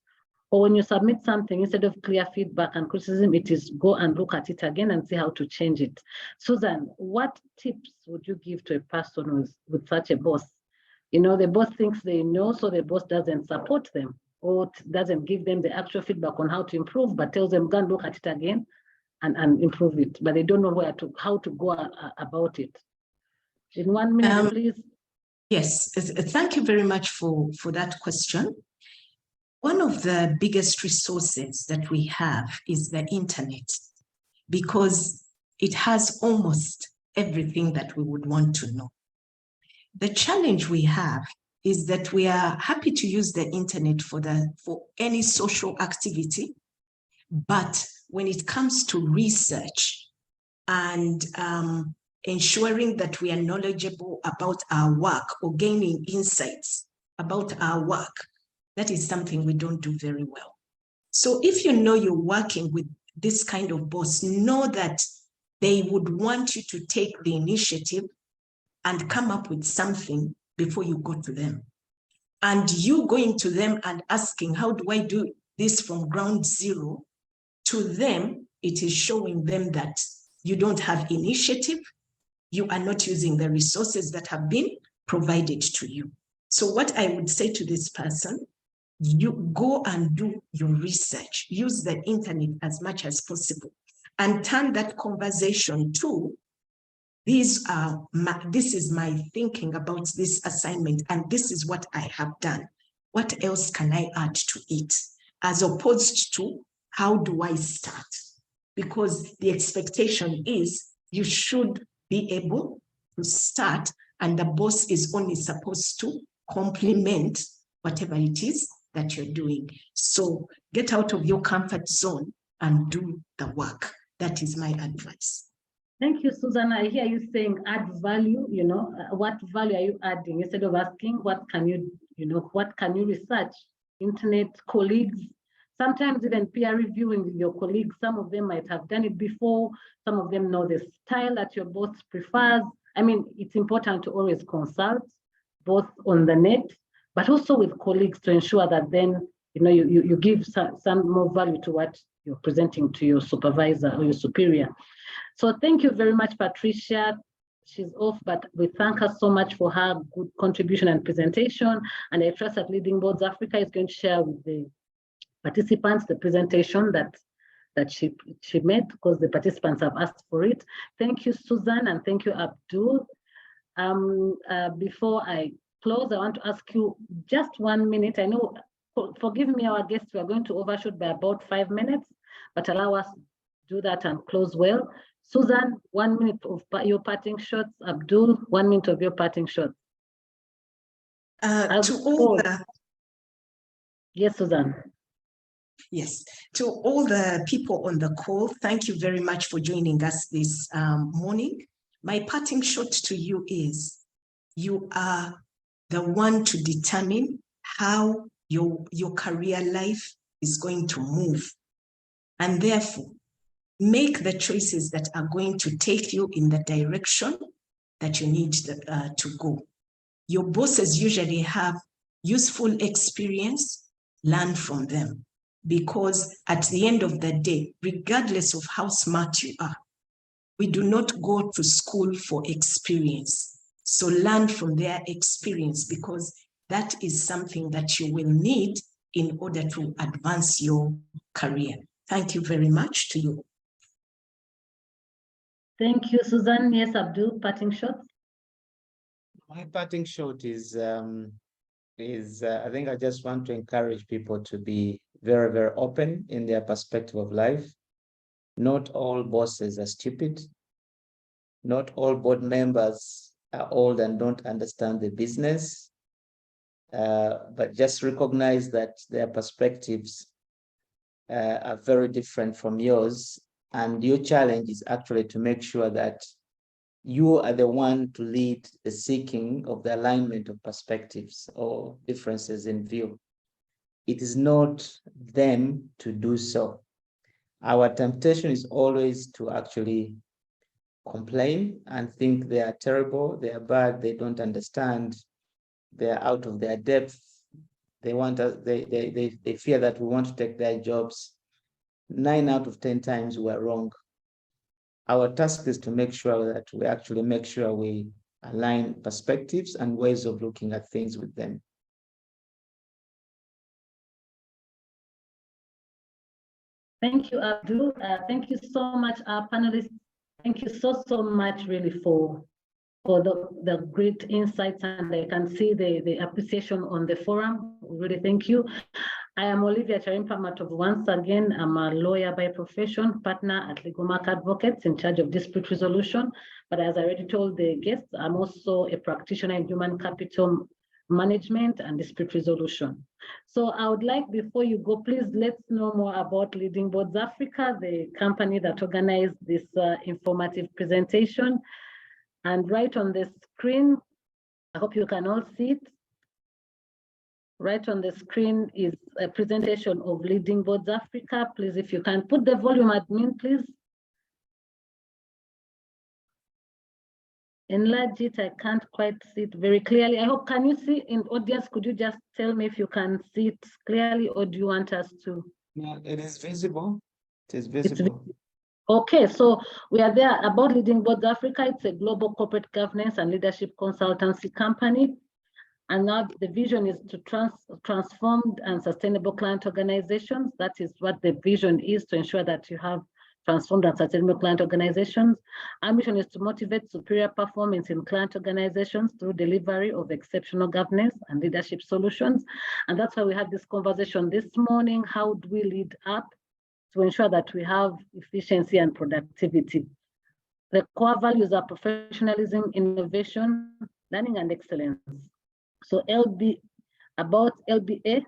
Or when you submit something, instead of clear feedback and criticism, it is go and look at it again and see how to change it. Susan, what tips would you give to a person with such a boss? You know, the boss thinks they know, so the boss doesn't support them or doesn't give them the actual feedback on how to improve, but tells them, go and look at it again and improve it. But they don't know how to go about it. In 1 minute, please. Yes, thank you very much for that question. One of the biggest resources that we have is the internet, because it has almost everything that we would want to know. The challenge we have is that we are happy to use the internet for any social activity, but when it comes to research and ensuring that we are knowledgeable about our work or gaining insights about our work, that is something we don't do very well. So if you know you're working with this kind of boss, know that they would want you to take the initiative and come up with something before you go to them. And you going to them and asking, how do I do this from ground zero? To them, it is showing them that you don't have initiative, you are not using the resources that have been provided to you. So what I would say to this person, you go and do your research, use the internet as much as possible, and turn that conversation to, this is my thinking about this assignment, and this is what I have done. What else can I add to it? As opposed to, how do I start? Because the expectation is you should be able to start, and the boss is only supposed to complement whatever it is that you're doing. So get out of your comfort zone and do the work. That is my advice. Thank you, Susan. I hear you saying add value, you know, what value are you adding? Instead of asking, what can you research? Internet, colleagues, sometimes even peer reviewing with your colleagues. Some of them might have done it before. Some of them know the style that your boss prefers. I mean, it's important to always consult, both on the net, but also with colleagues, to ensure that then, you know, you give some more value to what you're presenting to your supervisor or your superior. So thank you very much, Patricia. She's off, but we thank her so much for her good contribution and presentation. And I trust that Leading Boards Africa is going to share with the participants the presentation that she made, because the participants have asked for it. Thank you, Susan, and thank you, Abdul. Before I close, I want to ask you just 1 minute. I know, forgive me, our guests, we are going to overshoot by about 5 minutes, but allow us to do that and close well. Susan, 1 minute of your parting shots. Abdul, 1 minute of your parting shots. Yes, Susan. Yes, to all the people on the call, thank you very much for joining us this morning. My parting shot to you is, you are the one to determine how your career life is going to move. And therefore, make the choices that are going to take you in the direction that you need to go. Your bosses usually have useful experience, learn from them. Because at the end of the day, regardless of how smart you are, we do not go to school for experience. So learn from their experience, because that is something that you will need in order to advance your career. Thank you very much to you. Thank you, Susan. Yes, Abdul, parting shot. My parting shot is I think I just want to encourage people to be very, very open in their perspective of life. Not all bosses are stupid. Not all board members are old and don't understand the business. But just recognize that their perspectives are very different from yours. And your challenge is actually to make sure that you are the one to lead the seeking of the alignment of perspectives or differences in view. It is not them to do so. Our temptation is always to actually complain and think they are terrible, they are bad, they don't understand, they are out of their depth, they want us, they fear that we want to take their jobs. 9 out of 10 times we're wrong. Our task is to make sure that we actually make sure we align perspectives and ways of looking at things with them. Thank you, Abdul. Thank you so much, our panelists. Thank you so much, really, for the great insights, and I can see the appreciation on the forum. Really, thank you. I am Olivia Charimpa-Matov. Once again, I'm a lawyer by profession, partner at Legal Mark Advocates in charge of dispute resolution. But as I already told the guests, I'm also a practitioner in human capital management and dispute resolution. So I would like, before you go, please let's know more about Leading Boards Africa, the company that organized this informative presentation. And right on the screen, I hope you can all see it. Right on the screen is a presentation of Leading Boards Africa. Please, if you can put the volume, admin, please. Enlarge it. I can't quite see it very clearly. I hope, can you see in audience? Could you just tell me if you can see it clearly, or do you want us to? Yeah, it is visible. It is visible. Okay, so we are there about Leading Boards Africa. It's a global corporate governance and leadership consultancy company. And now the vision is to transform and sustainable client organizations. That is what the vision is, to ensure that you have transformed and sustainable client organizations. Our mission is to motivate superior performance in client organizations through delivery of exceptional governance and leadership solutions. And that's why we had this conversation this morning. How do we lead up to ensure that we have efficiency and productivity? The core values are professionalism, innovation, learning, and excellence. So about LBA,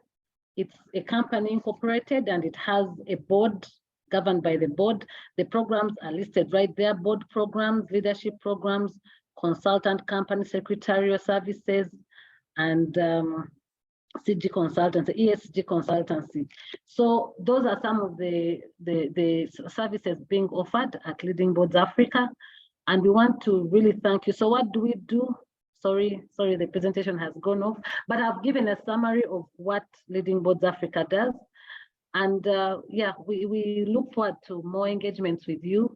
it's a company incorporated and it has a board governed by the board. The programs are listed right there: board programs, leadership programs, consultant company secretarial services, and CG consultancy, ESG consultancy. So those are some of the services being offered at Leading Boards Africa. And we want to really thank you. So what do we do? Sorry, the presentation has gone off, but I've given a summary of what Leading Boards Africa does. And yeah, we look forward to more engagements with you